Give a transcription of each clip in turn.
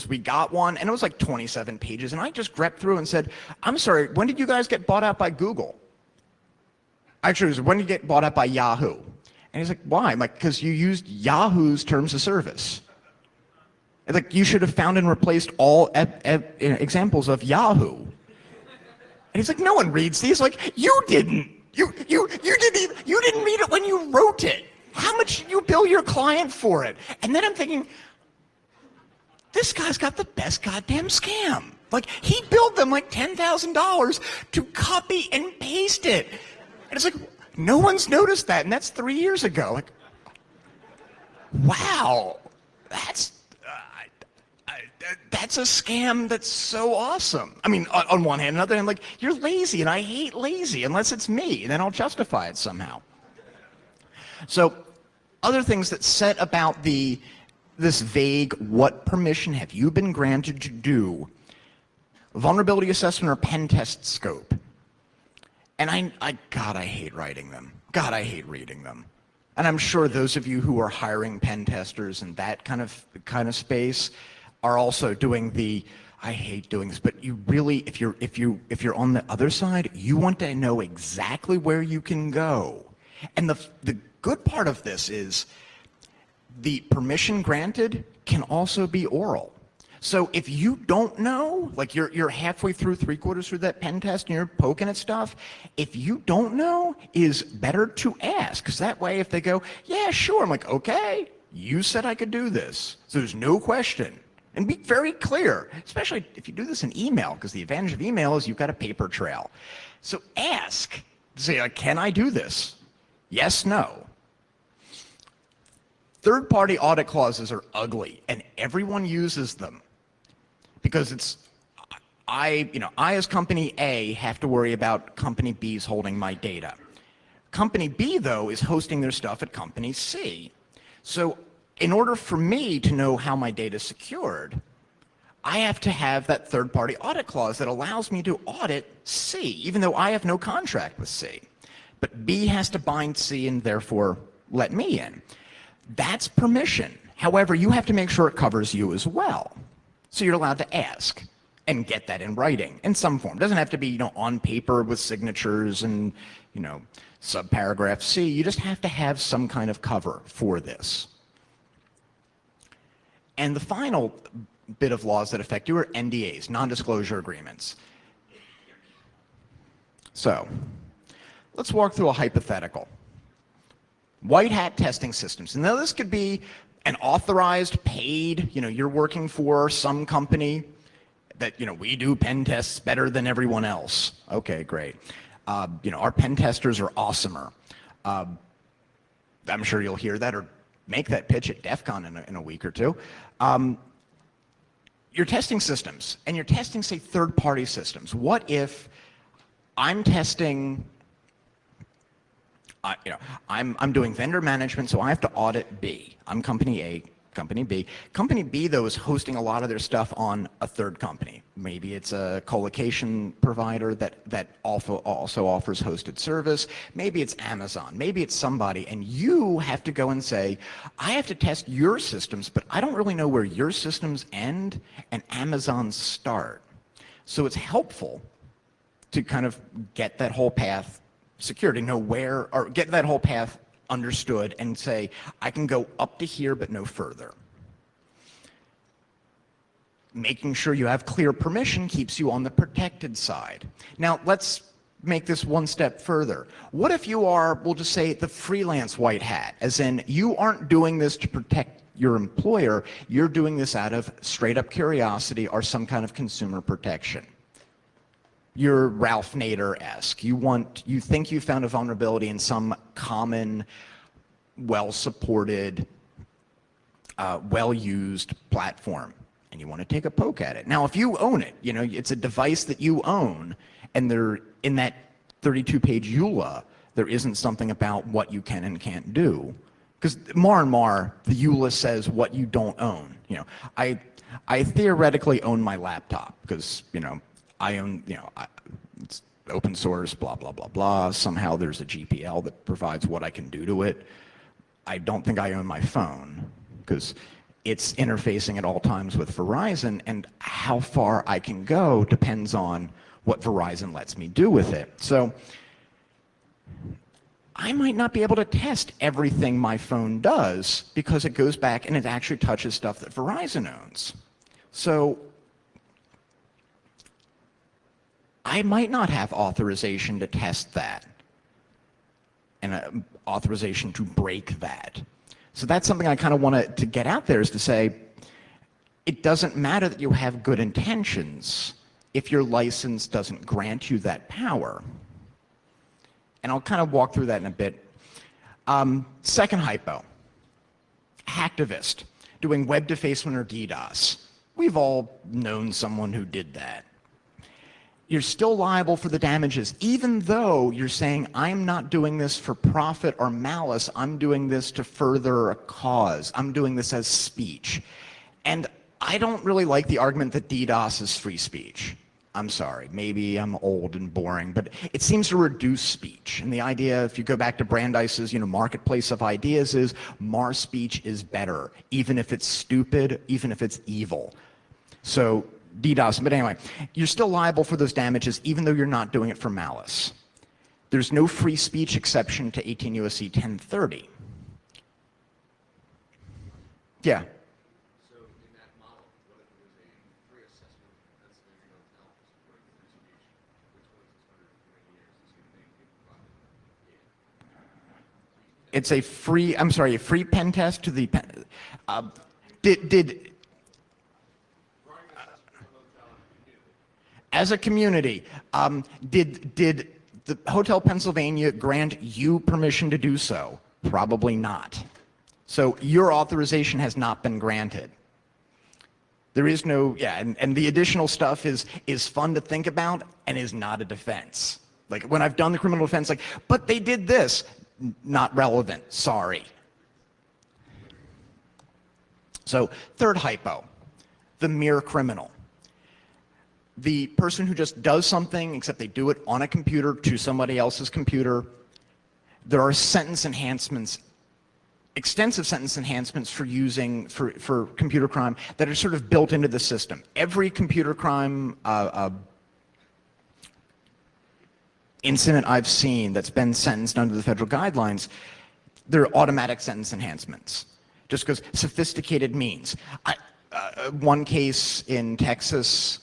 So we got one, and it was like 27 pages, and I just grepped through and said, I'm sorry, when did you guys get bought out by Google? Actually, it was, when did you get bought out by Yahoo? And he's like, why? I'm like, because you used Yahoo's terms of service. Like, you should have found and replaced all examples of Yahoo. And he's like, no one reads these. Like, you didn't. You didn't read it when you wrote it. How much did you bill your client for it? And then I'm thinking, this guy's got the best goddamn scam. Like, he billed them like $10,000 to copy and paste it. And it's like, no one's noticed that, and that's 3 years ago. Like, wow, that's a scam that's so awesome. I mean, on one hand, on the other hand, like, you're lazy, and I hate lazy unless it's me, and then I'll justify it somehow. So, other things that said about this vague, what permission have you been granted to do, vulnerability assessment or pen test scope. And God, I hate writing them. God, I hate reading them. And I'm sure those of you who are hiring pen testers in that kind of space are also doing the, I hate doing this, but you really, if you're on the other side, you want to know exactly where you can go. And the good part of this is the permission granted can also be oral. So if you don't know, like you're halfway through, 3/4 through that pen test and you're poking at stuff, if you don't know, it is better to ask, because that way if they go, yeah, sure, I'm like, okay, you said I could do this. So there's no question. And be very clear, especially if you do this in email, because the advantage of email is you've got a paper trail. So ask, say, can I do this? Yes, no. Third-party audit clauses are ugly, and everyone uses them because it's, I as company A have to worry about company B's holding my data. Company B, though, is hosting their stuff at company C. So in order for me to know how my data is secured, I have to have that third-party audit clause that allows me to audit C, even though I have no contract with C. But B has to bind C and therefore let me in. That's permission. However, you have to make sure it covers you as well. So you're allowed to ask and get that in writing in some form. It doesn't have to be, on paper with signatures and, subparagraph C. You just have to have some kind of cover for this. And the final bit of laws that affect you are NDAs, non-disclosure agreements. So let's walk through a hypothetical. White hat testing systems. Now this could be an authorized, paid, you're working for some company that, we do pen tests better than everyone else. Okay, great. Our pen testers are awesomer. I'm sure you'll hear that or make that pitch at DEF CON in a week or two. You're testing systems, and you're testing, say, third-party systems. What if I'm testing, I'm doing vendor management, so I have to audit B. I'm company A, company B. Company B, though, is hosting a lot of their stuff on a third company. Maybe it's a colocation provider that also offers hosted service. Maybe it's Amazon. Maybe it's somebody. And you have to go and say, I have to test your systems, but I don't really know where your systems end and Amazon's start. So it's helpful to kind of get that whole path secured, to know where, or get that whole path understood and say, I can go up to here but no further. Making sure you have clear permission keeps you on the protected side. Now let's make this one step further. What if you are, we'll just say, the freelance white hat, as in you aren't doing this to protect your employer, you're doing this out of straight up curiosity or some kind of consumer protection. You're Ralph Nader-esque. You think you found a vulnerability in some common, well-supported, well-used platform, and you want to take a poke at it. Now, if you own it, it's a device that you own, and there, in that 32-page EULA, there isn't something about what you can and can't do. Because more and more, the EULA says what you don't own. I theoretically own my laptop because, I own, it's open source, blah, blah, blah, blah. Somehow there's a GPL that provides what I can do to it. I don't think I own my phone because it's interfacing at all times with Verizon, and how far I can go depends on what Verizon lets me do with it. So I might not be able to test everything my phone does because it goes back and it actually touches stuff that Verizon owns. So I might not have authorization to test that and authorization to break that. So that's something I kind of want to get out there, is to say, it doesn't matter that you have good intentions if your license doesn't grant you that power. And I'll kind of walk through that in a bit. Second hypo, hacktivist, doing web defacement or DDoS. We've all known someone who did that. You're still liable for the damages, even though you're saying, I'm not doing this for profit or malice, I'm doing this to further a cause, I'm doing this as speech. And I don't really like the argument that DDoS is free speech. I'm sorry, maybe I'm old and boring, but it seems to reduce speech. And the idea, if you go back to Brandeis's, marketplace of ideas, is more speech is better, even if it's stupid, even if it's evil. So DDoS, but anyway, you're still liable for those damages even though you're not doing it for malice. There's no free speech exception to 18 U.S.C. 1030. Yeah. So in that model, what if it was a free assessment of Pennsylvania hotel supporting free speech, which was 120 years, is going to make people profit? Yeah. It's a free, I'm sorry, a free pen test to the, as a community, did the Hotel Pennsylvania grant you permission to do so? Probably not. So your authorization has not been granted. There is no, and the additional stuff is fun to think about and is not a defense. Like when I've done the criminal defense, like, but they did this, not relevant, sorry. So third hypo, the mere criminal. The person who just does something, except they do it on a computer to somebody else's computer. There are sentence enhancements, extensive sentence enhancements for using, for computer crime that are sort of built into the system. Every computer crime incident I've seen that's been sentenced under the federal guidelines, there are automatic sentence enhancements. Just because sophisticated means. One case in Texas,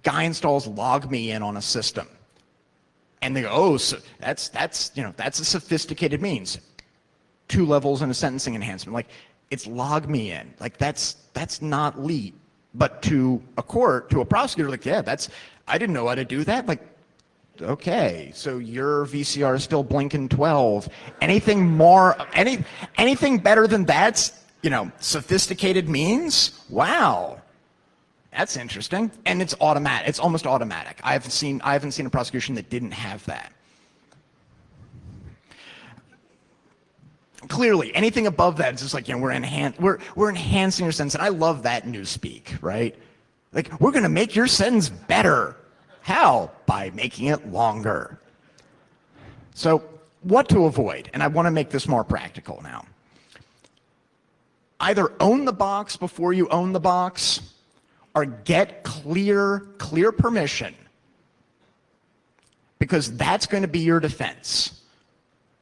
guy installs LogMeIn on a system, and they go, "Oh, so that's a sophisticated means." 2 levels in a sentencing enhancement. Like, it's LogMeIn. Like that's not lead, but to a court, to a prosecutor, like, yeah, I didn't know how to do that. Like, okay, so your VCR is still blinking 12. Anything more, anything better than that's sophisticated means? Wow. That's interesting, and it's automatic. It's almost automatic. I haven't seen a prosecution that didn't have that. Clearly, anything above that is just like, we're enhancing your sentence, and I love that newspeak, right? Like, we're going to make your sentence better. How? By making it longer. So, what to avoid? And I want to make this more practical now. Either own the box before you own the box, or get clear permission, because that's going to be your defense.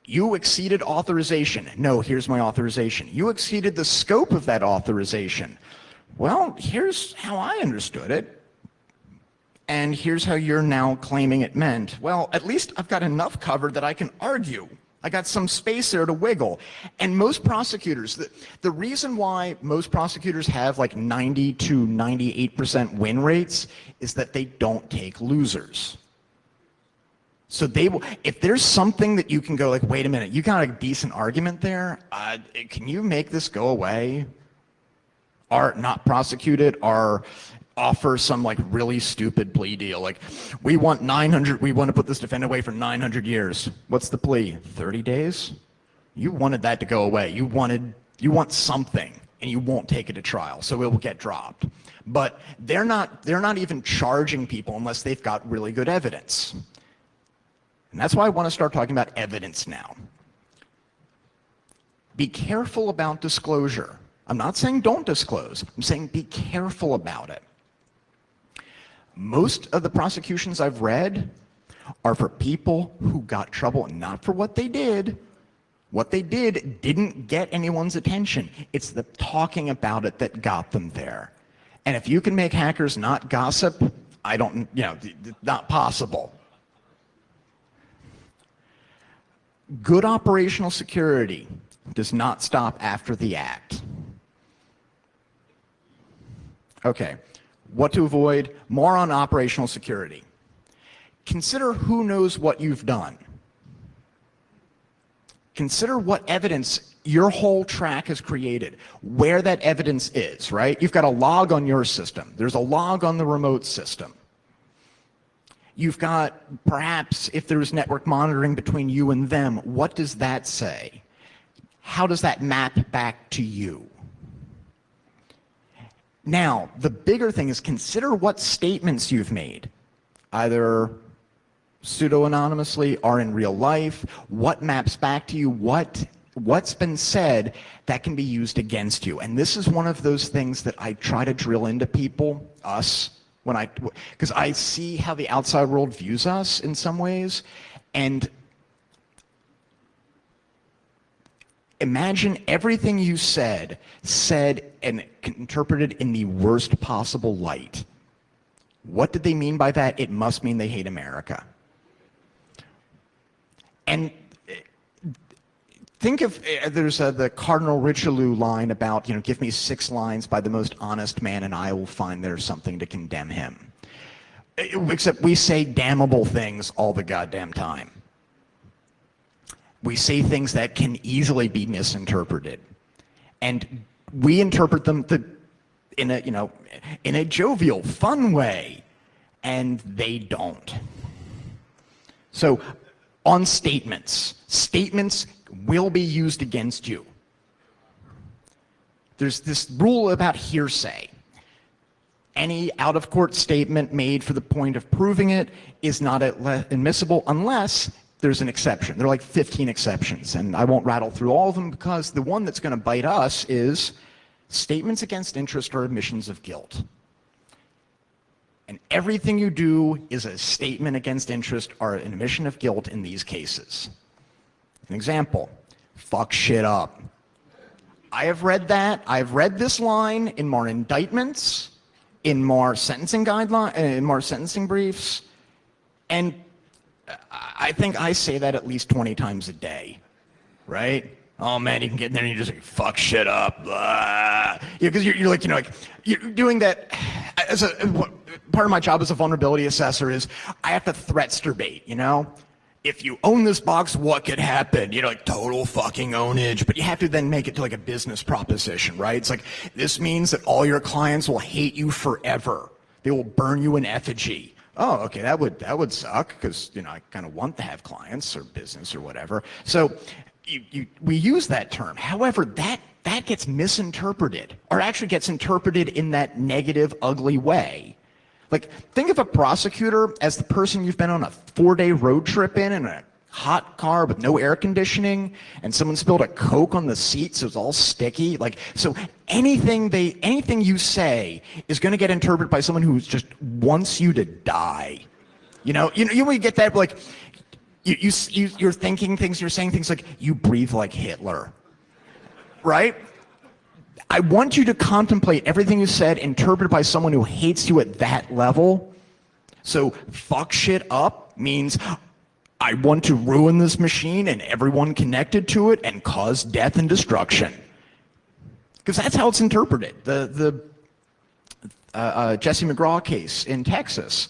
You exceeded authorization. No, here's my authorization. You exceeded the scope of that authorization. Well, here's how I understood it, and here's how you're now claiming it meant. Well, at least I've got enough covered that I can argue. I got some space there to wiggle. And most prosecutors, the reason why most prosecutors have like 90 to 98% win rates is that they don't take losers. So they will, if there's something that you can go like, wait a minute, you got a decent argument there, can you make this go away? Or not prosecute it, or offer some like really stupid plea deal, like we want to put this defendant away for 900 years. What's the plea? 30 days? You wanted that to go away. You want something, and you won't take it to trial, so it will get dropped. But they're not even charging people unless they've got really good evidence. And that's why I want to start talking about evidence now. Be careful about disclosure. I'm not saying don't disclose. I'm saying be careful about it. Most of the prosecutions I've read are for people who got trouble, not for what they did. What they did didn't get anyone's attention. It's the talking about it that got them there. And if you can make hackers not gossip, I don't, not possible. Good operational security does not stop after the act. Okay, what to avoid? More on operational security. Consider who knows what you've done. Consider what evidence your whole track has created, where that evidence is, right? You've got a log on your system. There's a log on the remote system. You've got, perhaps, if there's network monitoring between you and them, what does that say? How does that map back to you? Now, the bigger thing is consider what statements you've made, either pseudo-anonymously or in real life. What maps back to you? What's been said that can be used against you? And this is one of those things that I try to drill into people, us, because I see how the outside world views us in some ways, and imagine everything you said and interpreted in the worst possible light. What did they mean by that? It must mean they hate America. And think of, there's the Cardinal Richelieu line about, give me 6 lines by the most honest man and I will find there's something to condemn him. Except we say damnable things all the goddamn time. We say things that can easily be misinterpreted. And we interpret them in a jovial, fun way, and they don't. So, on statements will be used against you. There's this rule about hearsay. Any out-of-court statement made for the point of proving it is not admissible unless there's an exception. There are like 15 exceptions, and I won't rattle through all of them because the one that's going to bite us is statements against interest or admissions of guilt. And everything you do is a statement against interest or an admission of guilt in these cases. An example, fuck shit up. I have read that. I've read this line in more indictments, in more sentencing guidelines, in more sentencing briefs, and I think I say that at least 20 times a day, right? Oh man, you can get in there and you just like, fuck shit up, because you're like, you're doing that. Part of my job as a vulnerability assessor is I have to threatsterbate, If you own this box, what could happen? Like total fucking ownage, but you have to then make it to like a business proposition, right? It's like, this means that all your clients will hate you forever. They will burn you in effigy. Oh, okay, that would suck because I kind of want to have clients or business or whatever. So we use that term. However, that gets misinterpreted, or actually gets interpreted in that negative, ugly way. Like, think of a prosecutor as the person you've been on a 4-day road trip in a hot car with no air conditioning, and someone spilled a Coke on the seat, so it's all sticky. Like, so anything you say is going to get interpreted by someone who just wants you to die. You get that, like, you're thinking things, you're saying things like, you breathe like Hitler, right? I want you to contemplate everything you said interpreted by someone who hates you at that level. So fuck shit up means I want to ruin this machine and everyone connected to it and cause death and destruction. Because that's how it's interpreted. The Jesse McGraw case in Texas,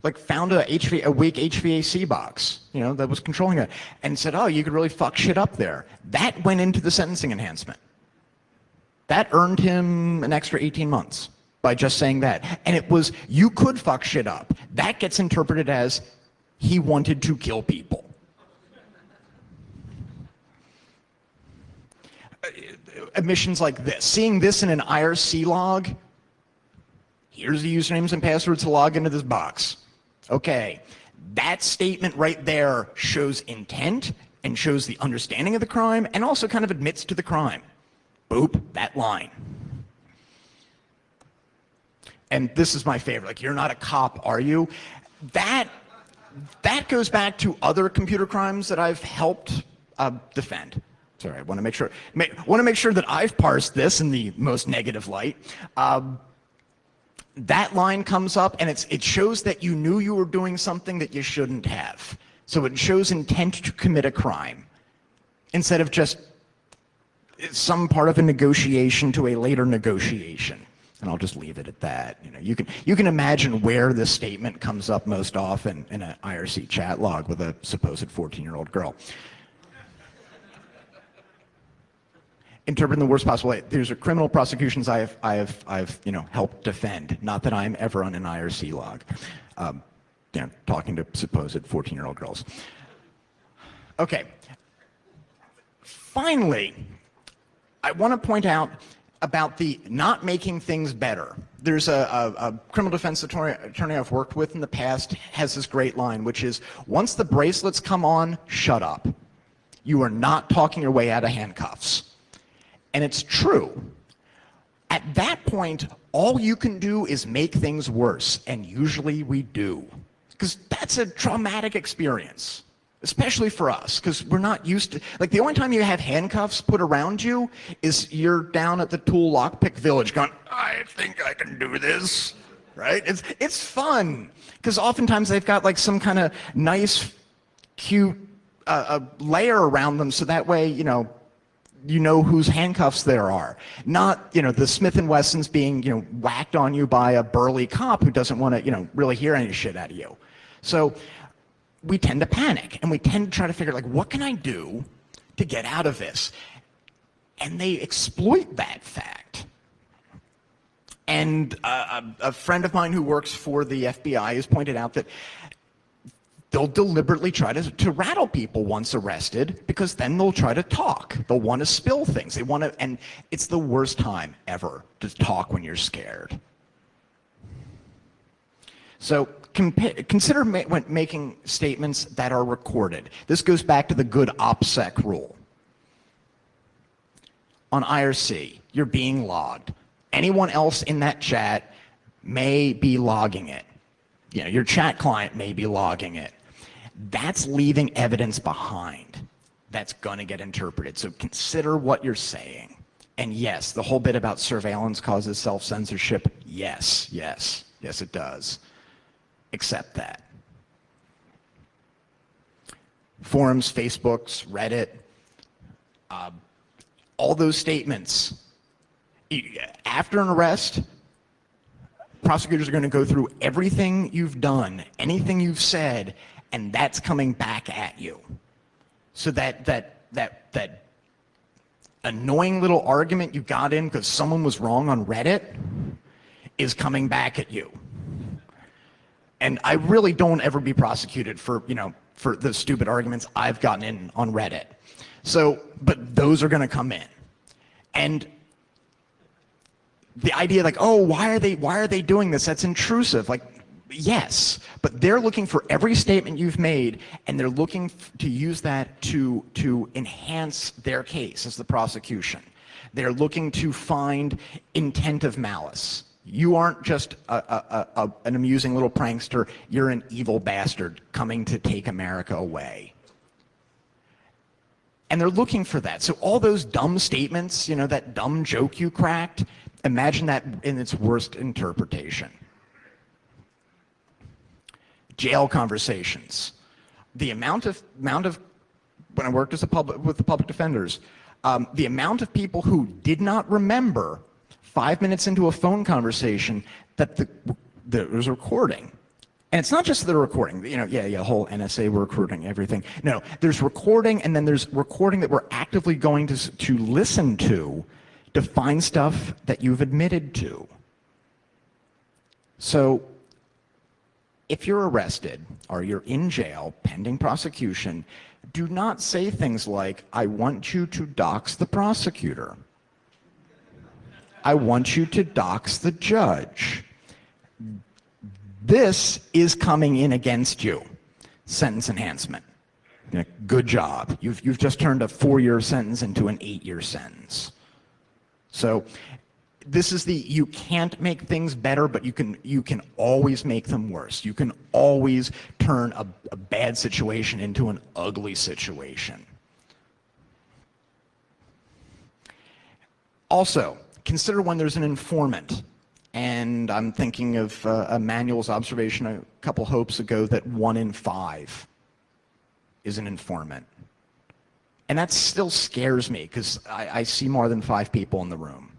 like, found a weak HVAC box, that was controlling it, and said, oh, you could really fuck shit up there. That went into the sentencing enhancement. That earned him an extra 18 months by just saying that. And it was, you could fuck shit up. That gets interpreted as he wanted to kill people. Admissions like this, seeing this in an IRC log, here's the usernames and passwords to log into this box. Okay, that statement right there shows intent and shows the understanding of the crime and also kind of admits to the crime. Boop, that line. And this is my favorite, like, you're not a cop, are you? That goes back to other computer crimes that I've helped defend. Sorry, I want to make sure that I've parsed this in the most negative light. That line comes up, and it shows that you knew you were doing something that you shouldn't have. So it shows intent to commit a crime, instead of just some part of a negotiation to a later negotiation. And I'll just leave it at that. You know, you can imagine where this statement comes up most often in an IRC chat log with a supposed 14-year-old girl. Interpret in the worst possible way. These are criminal prosecutions I've helped defend. Not that I'm ever on an IRC log, talking to supposed 14-year-old girls. Okay. Finally, I want to point out about the not making things better. There's a criminal defense attorney I've worked with in the past has this great line, which is, once the bracelets come on, shut up. You are not talking your way out of handcuffs. And it's true. At that point, all you can do is make things worse, and usually we do. Because that's a traumatic experience, especially for us, because we're not used to, like, the only time you have handcuffs put around you is you're down at the Tool Lockpick Village going, I think I can do this, right? It's fun, because oftentimes they've got like some kind of nice, cute layer around them, so that way, you know whose handcuffs there are. Not, the Smith & Wessons being, whacked on you by a burly cop who doesn't want to, really hear any shit out of you. So we tend to panic, and we tend to try to figure, like, what can I do to get out of this? And they exploit that fact. And a friend of mine who works for the FBI has pointed out that they'll deliberately try to rattle people once arrested, because then they'll try to talk. They'll want to spill things. They want to, and it's the worst time ever to talk when you're scared. So consider when making statements that are recorded. This goes back to the good OPSEC rule. On IRC, you're being logged. Anyone else in that chat may be logging it. Your chat client may be logging it. That's leaving evidence behind that's going to get interpreted. So consider what you're saying. And yes, the whole bit about surveillance causes self-censorship, yes, it does. Accept that. Forums, Facebooks, Reddit, all those statements. After an arrest, prosecutors are going to go through everything you've done, anything you've said, and that's coming back at you. So that annoying little argument you got in because someone was wrong on Reddit is coming back at you. And I really don't ever be prosecuted for the stupid arguments I've gotten in on Reddit. So, but those are going to come in. And the idea, like, oh, why are they doing this? That's intrusive. Like, yes, but they're looking for every statement you've made, and they're looking to use that to enhance their case as the prosecution. They're looking to find intent of malice. You aren't just an amusing little prankster. You're an evil bastard coming to take America away. And they're looking for that. So all those dumb statements, that dumb joke you cracked, imagine that in its worst interpretation. Jail conversations. The amount of when I worked with the public defenders, the amount of people who did not remember 5 minutes into a phone conversation that there was a recording. And it's not just the recording, whole NSA recording, everything. No, there's recording, and then there's recording that we're actively going to listen to find stuff that you've admitted to. So if you're arrested or you're in jail pending prosecution, do not say things like, I want you to dox the prosecutor. I want you to dox the judge. This is coming in against you. Sentence enhancement. Good job. You've just turned a 4-year sentence into an 8-year sentence. So this is the, you can't make things better, but you can always make them worse. You can always turn a bad situation into an ugly situation. Also, consider when there's an informant. And I'm thinking of Emmanuel's observation a couple hopes ago that 1 in 5 is an informant. And that still scares me because I see more than 5 people in the room.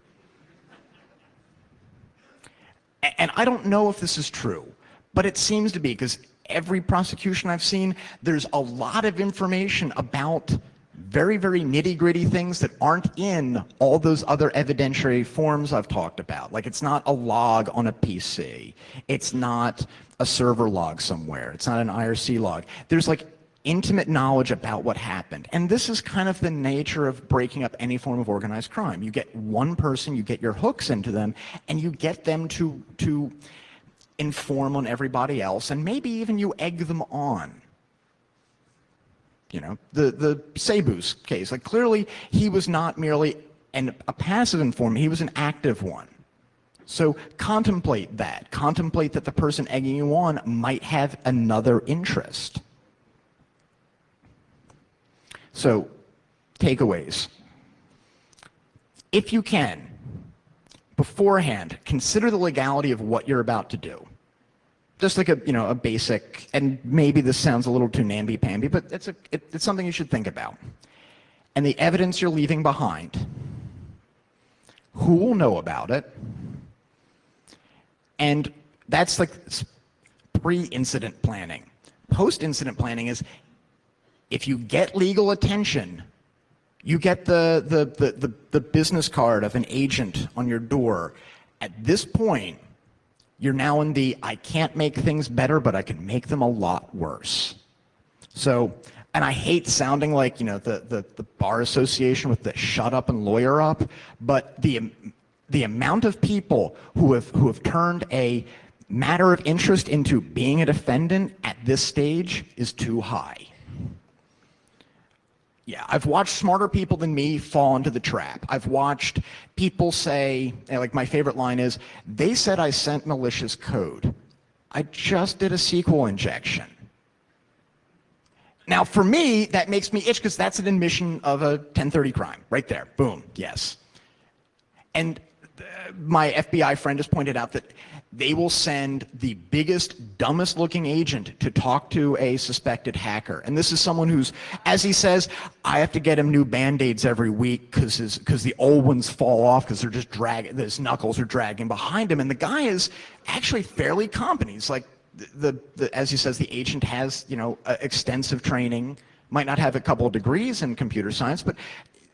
And I don't know if this is true, but it seems to be, because every prosecution I've seen, there's a lot of information about very, very nitty-gritty things that aren't in all those other evidentiary forms I've talked about. Like, it's not a log on a PC. It's not a server log somewhere. It's not an IRC log. There's like intimate knowledge about what happened. And this is kind of the nature of breaking up any form of organized crime. You get one person, you get your hooks into them, and you get them to inform on everybody else, and maybe even you egg them on. You know, the Cebu's case, like, clearly he was not merely a passive informant, he was an active one. So contemplate that. Contemplate that the person egging you on might have another interest. So, takeaways. If you can, beforehand, consider the legality of what you're about to do. Just like a basic, and maybe this sounds a little too namby-pamby, but it's something you should think about. And the evidence you're leaving behind. Who will know about it? And that's like pre-incident planning. Post-incident planning is, if you get legal attention, you get the business card of an agent on your door. At this point, you're now in the, I can't make things better, but I can make them a lot worse. So, and I hate sounding like, the bar association with the shut up and lawyer up, but the amount of people who have turned a matter of interest into being a defendant at this stage is too high. Yeah, I've watched smarter people than me fall into the trap. I've watched people say, like, my favorite line is, they said I sent malicious code. I just did a SQL injection. Now, for me, that makes me itch, because that's an admission of a 1030 crime. Right there. Boom. Yes. And my FBI friend has pointed out that they will send the biggest, dumbest looking agent to talk to a suspected hacker. And this is someone who's, as he says, I have to get him new Band-Aids every week because the old ones fall off because they're just dragging, his knuckles are dragging behind him. And the guy is actually fairly competent. He's like, as he says, the agent has, extensive training, might not have a couple of degrees in computer science, but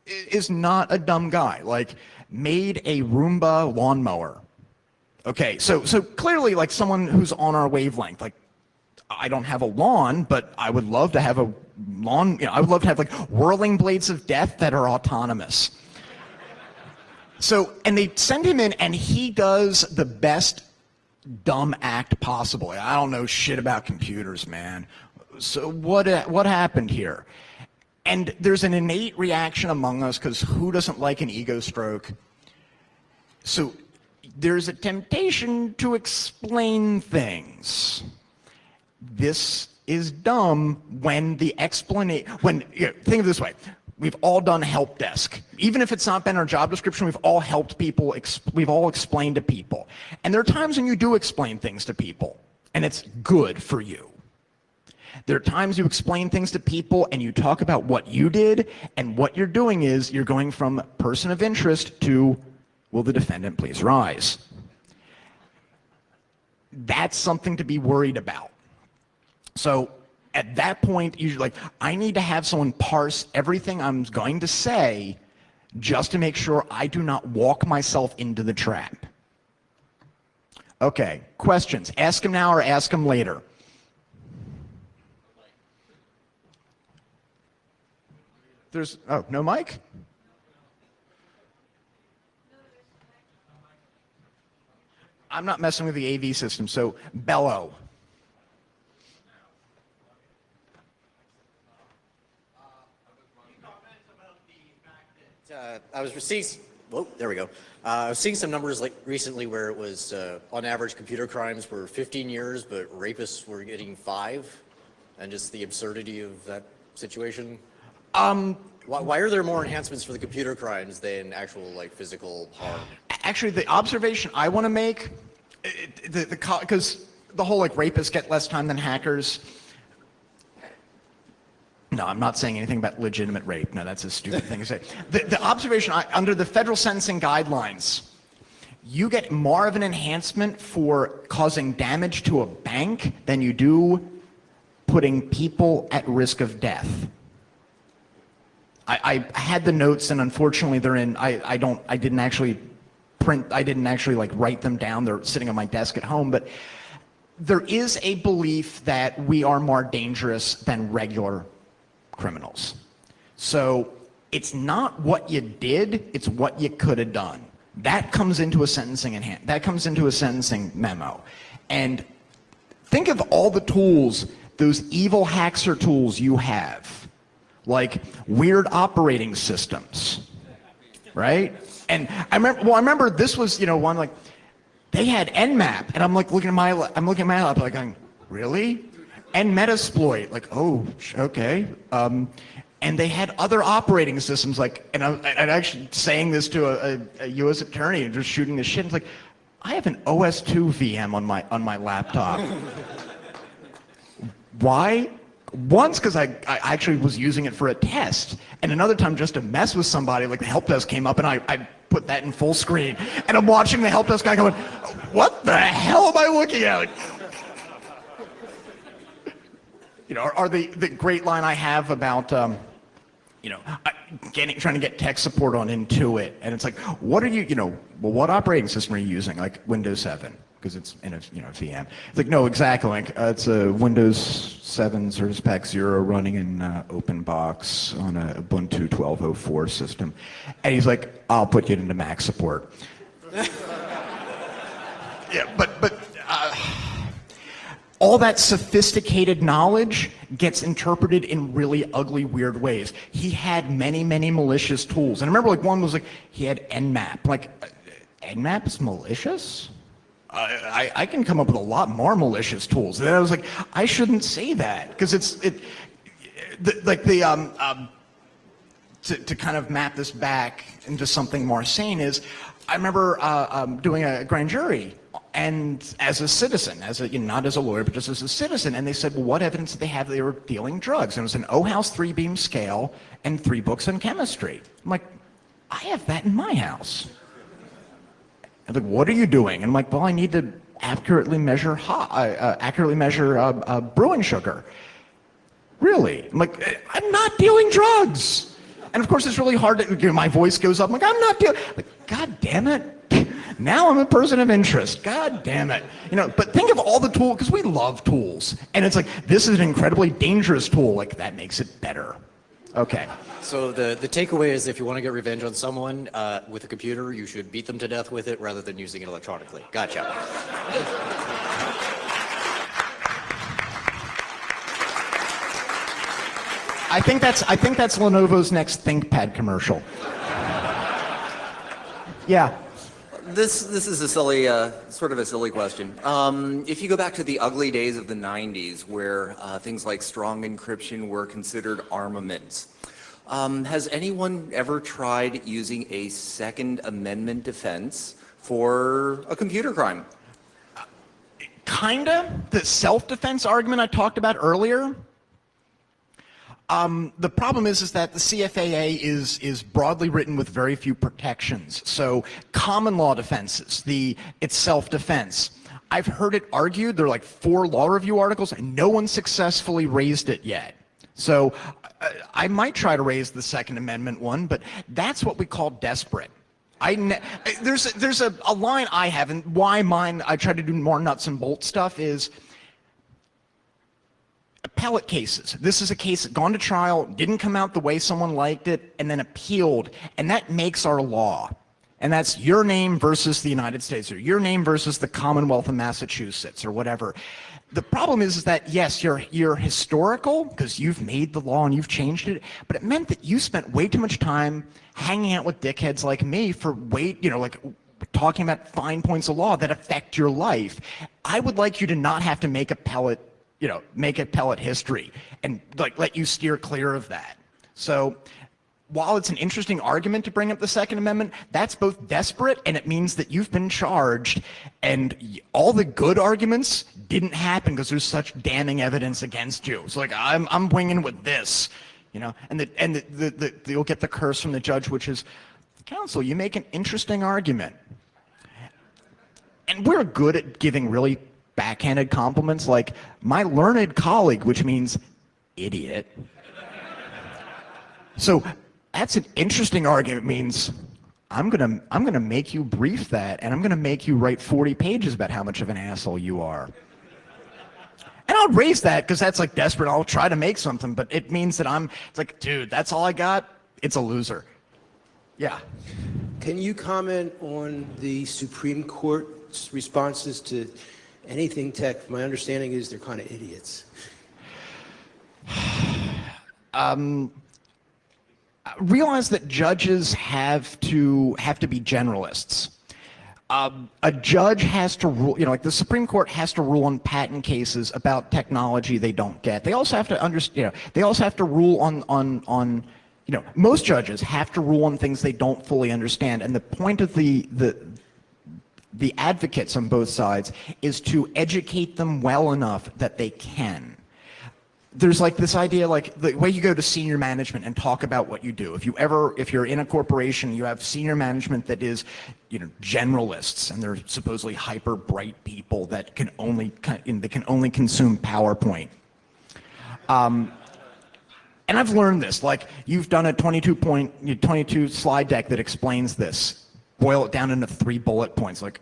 is not a dumb guy. Like, made a Roomba lawnmower. Okay, so clearly, like, someone who's on our wavelength. Like, I don't have a lawn, but I would love to have a lawn. I would love to have, like, whirling blades of death that are autonomous. So, and they send him in, and he does the best dumb act possible. I don't know shit about computers, man. So what happened here? And there's an innate reaction among us, because who doesn't like an ego stroke? So there's a temptation to explain things. This is dumb when the explanation, think of it this way. We've all done help desk. Even if it's not been our job description, we've all helped people, we've all explained to people. And there are times when you do explain things to people, and it's good for you. There are times you explain things to people and you talk about what you did, and what you're doing is you're going from person of interest to, will the defendant please rise? That's something to be worried about. So at that point, you're like, I need to have someone parse everything I'm going to say just to make sure I do not walk myself into the trap. Okay, questions. Ask them now or ask them later. No mic? I'm not messing with the AV system, so bellow. I was Whoa, there we go. I was seeing some numbers like recently where it was, on average, computer crimes were 15 years, but rapists were getting 5, and just the absurdity of that situation. Why are there more enhancements for the computer crimes than actual like physical harm? Actually, the observation I want to make, because the whole like rapists get less time than hackers. No, I'm not saying anything about legitimate rape. No, that's a stupid thing to say. The observation, under the federal sentencing guidelines, you get more of an enhancement for causing damage to a bank than you do putting people at risk of death. I had the notes, and unfortunately they're in, I didn't actually like write them down. They're sitting on my desk at home, but there is a belief that we are more dangerous than regular criminals. So it's not what you did, it's what you could have done. That comes into a sentencing memo. And think of all the tools, those evil hacker tools you have, like weird operating systems, right? And I remember this was, one like, they had Nmap, and I'm looking at my laptop, like, going, really? And Metasploit, like, oh, okay. And they had other operating systems, like, and I'm actually saying this to a U.S. attorney and just shooting the shit. It's like, I have an OS2 VM on my laptop. Why? Once, because I actually was using it for a test, and another time just to mess with somebody, like the help desk came up, and I put that in full screen, and I'm watching the help desk guy going, what the hell am I looking at? Like, or the great line I have about, trying to get tech support on Intuit, and it's like, what operating system are you using? Like Windows 7, because it's in a VM. It's like, no, exactly. Like it's a Windows 7 Service Pack 0 running in OpenBox on a Ubuntu 12.04 system, and he's like, I'll put you into Mac support. Yeah, but. All that sophisticated knowledge gets interpreted in really ugly, weird ways. He had many, many malicious tools. And I remember one was like, he had Nmap. Like, Nmap is malicious? I can come up with a lot more malicious tools. And then I was like, I shouldn't say that. Because to kind of map this back into something more sane is, I remember doing a grand jury, and as a citizen, not as a lawyer, but just as a citizen, and they said, well, what evidence did they have they were dealing drugs? And it was an O-House 3-beam scale and 3 books on chemistry. I'm like, I have that in my house. I'm like, what are you doing? And I'm like, well, I need to accurately measure brewing sugar. Really? I'm like, I'm not dealing drugs. And of course, it's really hard to, my voice goes up. I'm like, I'm not dealing. Like, God damn it. Now I'm a person of interest. God damn it. But think of all the tools, because we love tools. And it's like, this is an incredibly dangerous tool. Like, that makes it better. Okay. So the takeaway is, if you want to get revenge on someone with a computer, you should beat them to death with it rather than using it electronically. Gotcha. I think that's Lenovo's next ThinkPad commercial. Yeah. This is a silly, sort of a silly question. If you go back to the ugly days of the 90s, where things like strong encryption were considered armaments, has anyone ever tried using a Second Amendment defense for a computer crime? Kinda. The self-defense argument I talked about earlier. The problem is that the CFAA is broadly written with very few protections. So common law defenses, it's self-defense. I've heard it argued, there are like 4 law review articles, and no one successfully raised it yet. So I might try to raise the Second Amendment one, but that's what we call desperate. There's a line I have, and why mine, I try to do more nuts and bolts stuff, is appellate cases. This is a case that gone to trial, didn't come out the way someone liked it, and then appealed, and that makes our law. And that's your name versus the United States, or your name versus the Commonwealth of Massachusetts, or whatever. The problem is that, yes, you're historical because you've made the law and you've changed it, but it meant that you spent way too much time hanging out with dickheads like me for like talking about fine points of law that affect your life. I would like you to not have to make appellate history and like let you steer clear of that. So while it's an interesting argument to bring up the Second Amendment, that's both desperate and it means that you've been charged, and all the good arguments didn't happen because there's such damning evidence against you. So like I'm winging with this, and you'll get the curse from the judge, which is, counsel, you make an interesting argument. And we're good at giving really backhanded compliments, like my learned colleague, which means idiot. So that's an interesting argument. It means I'm gonna make you brief that, and I'm gonna make you write 40 pages about how much of an asshole you are. And I'll raise that because that's like desperate. I'll try to make something, but it means that it's like, dude, that's all I got. It's a loser. Yeah. Can you comment on the Supreme Court's responses to anything tech? My understanding is they're kind of idiots. Realize that judges have to be generalists. A judge has to rule, like the Supreme Court has to rule on patent cases about technology they don't get. They also have to understand, they also have to rule on most judges have to rule on things they don't fully understand. And the point of the advocates on both sides is to educate them well enough that they can. There's like this idea, like the way you go to senior management and talk about what you do. If you're in a corporation, you have senior management that is, generalists, and they're supposedly hyper bright people that can only consume PowerPoint. And I've learned this, like you've done a 22 slide deck that explains this. Boil it down into 3 bullet points, like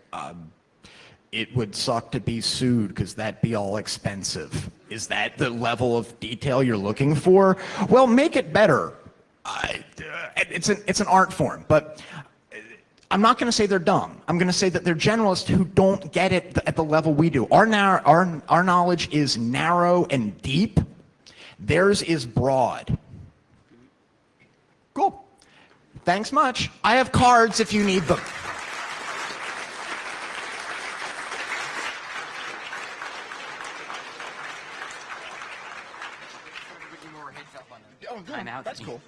it would suck to be sued because that'd be all expensive. Is that the level of detail you're looking for? Well, make it better. It's an art form, but I'm not going to say they're dumb. I'm going to say that they're generalists who don't get it at the level we do. Our knowledge is narrow and deep. Theirs is broad. Cool. Thanks much. I have cards if you need them. I'm out. That's cool.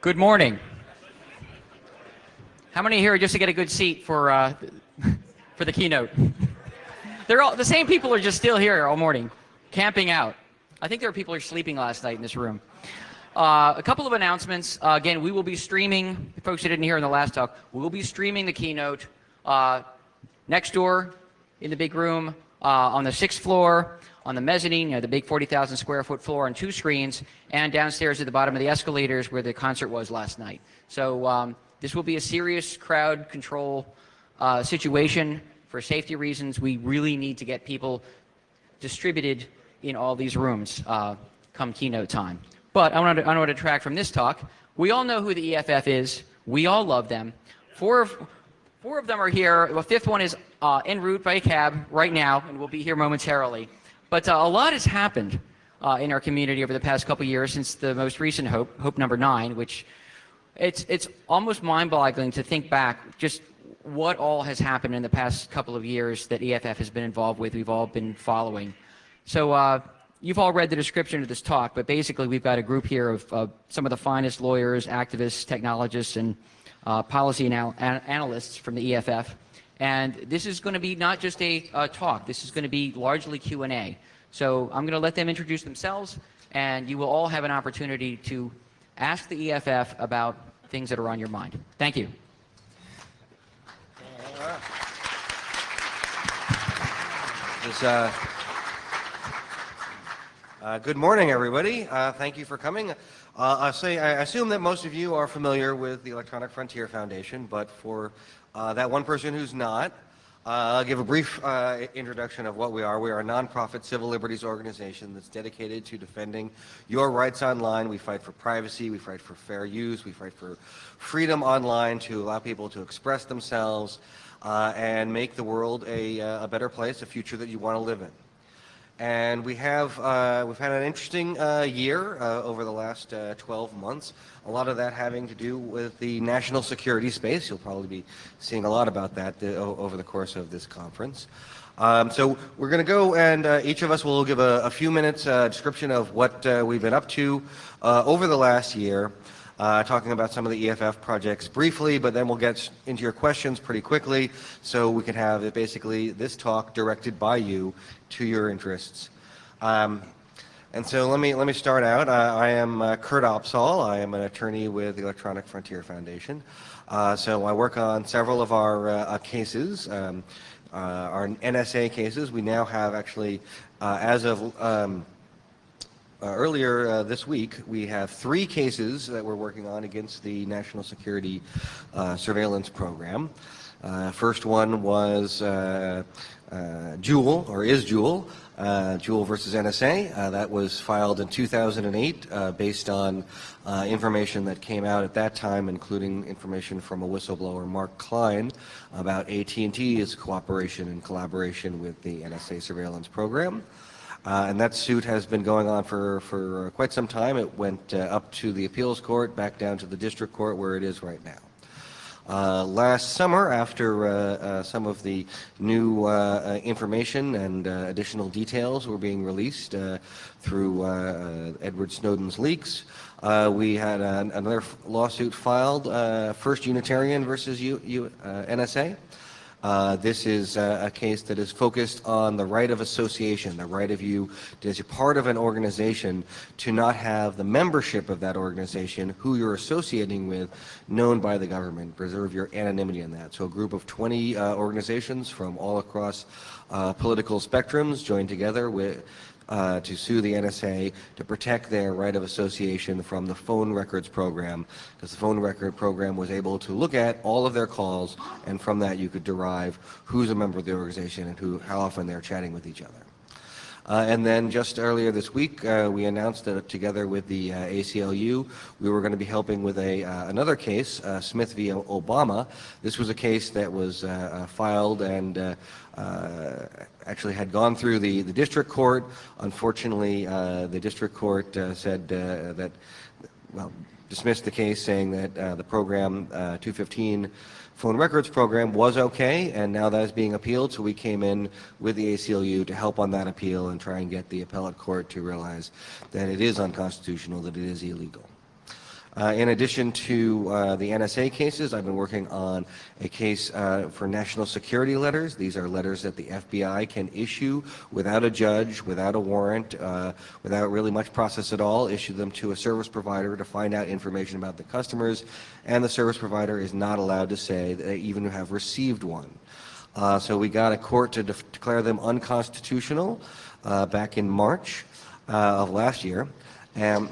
Good morning. How many here just to get a good seat for the keynote? They're all the same people are just still here all morning, camping out. I think there are people who are sleeping last night in this room. A couple of announcements. Again, we will be streaming, folks who didn't hear in the last talk, we will be streaming the keynote next door in the big room, on the 6th floor, on the mezzanine, the big 40,000 square foot floor on 2 screens, and downstairs at the bottom of the escalators where the concert was last night. So this will be a serious crowd control situation. For safety reasons, we really need to get people distributed in all these rooms come keynote time. But I want to detract from this talk. We all know who the EFF is. We all love them. Four of them are here. The 5th one is en route by a cab right now, and will be here momentarily. But a lot has happened in our community over the past couple years since the most recent Hope number 9, which it's almost mind-boggling to think back just what all has happened in the past couple of years that EFF has been involved with, we've all been following. So you've all read the description of this talk, but basically we've got a group here of some of the finest lawyers, activists, technologists, and policy analysts from the EFF. And this is going to be not just a talk, this is going to be largely Q&A. So I'm going to let them introduce themselves, and you will all have an opportunity to ask the EFF about things that are on your mind. Thank you. Good morning, everybody. Thank you for coming. I assume that most of you are familiar with the Electronic Frontier Foundation, but for that one person who's not, I'll give a brief introduction of what we are. We are a nonprofit civil liberties organization that's dedicated to defending your rights online. We fight for privacy, we fight for fair use, we fight for freedom online to allow people to express themselves and make the world a better place, a future that you want to live in. And we've had an interesting year over the last 12 months. A lot of that having to do with the national security space. You'll probably be seeing a lot about that over the course of this conference. So we're going to go and each of us will give a few minutes description of what we've been up to over the last year. Talking about some of the EFF projects briefly, but then we'll get into your questions pretty quickly so we can have basically this talk directed by you to your interests. And so let me start out. I am Kurt Opsahl. I am an attorney with the Electronic Frontier Foundation. So I work on several of our cases, our NSA cases. We now have actually, as of earlier this week, we have 3 cases that we're working on against the National Security Surveillance Program. First one was Juul, or is Juul, Juul versus NSA. That was filed in 2008 based on information that came out at that time, including information from a whistleblower, Mark Klein, about AT&T's cooperation and collaboration with the NSA surveillance program. And that suit has been going on for quite some time. It went up to the appeals court, back down to the district court where it is right now. Last summer, after some of the new information and additional details were being released through Edward Snowden's leaks, we had another lawsuit filed, First Unitarian versus NSA. This is a case that is focused on the right of association, the right of you, as a part of an organization, to not have the membership of that organization, who you're associating with, known by the government. Preserve your anonymity in that. So a group of 20 organizations from all across political spectrums joined together to sue the NSA to protect their right of association from the phone records program, because the phone record program was able to look at all of their calls, and from that you could derive who's a member of the organization and how often they're chatting with each other. And then just earlier this week, we announced that together with the ACLU, we were going to be helping with another case, Smith v. Obama. This was a case that was filed and actually had gone through the district court. Unfortunately, the district court said dismissed the case, saying that the program 215 phone records program was okay, and now that is being appealed. So we came in with the ACLU to help on that appeal and try and get the appellate court to realize that it is unconstitutional, that it is illegal. In addition to the NSA cases, I've been working on a case for national security letters. These are letters that the FBI can issue without a judge, without a warrant, without really much process at all, issue them to a service provider to find out information about the customers, and the service provider is not allowed to say that they even have received one. So we got a court to declare them unconstitutional back in March of last year. And,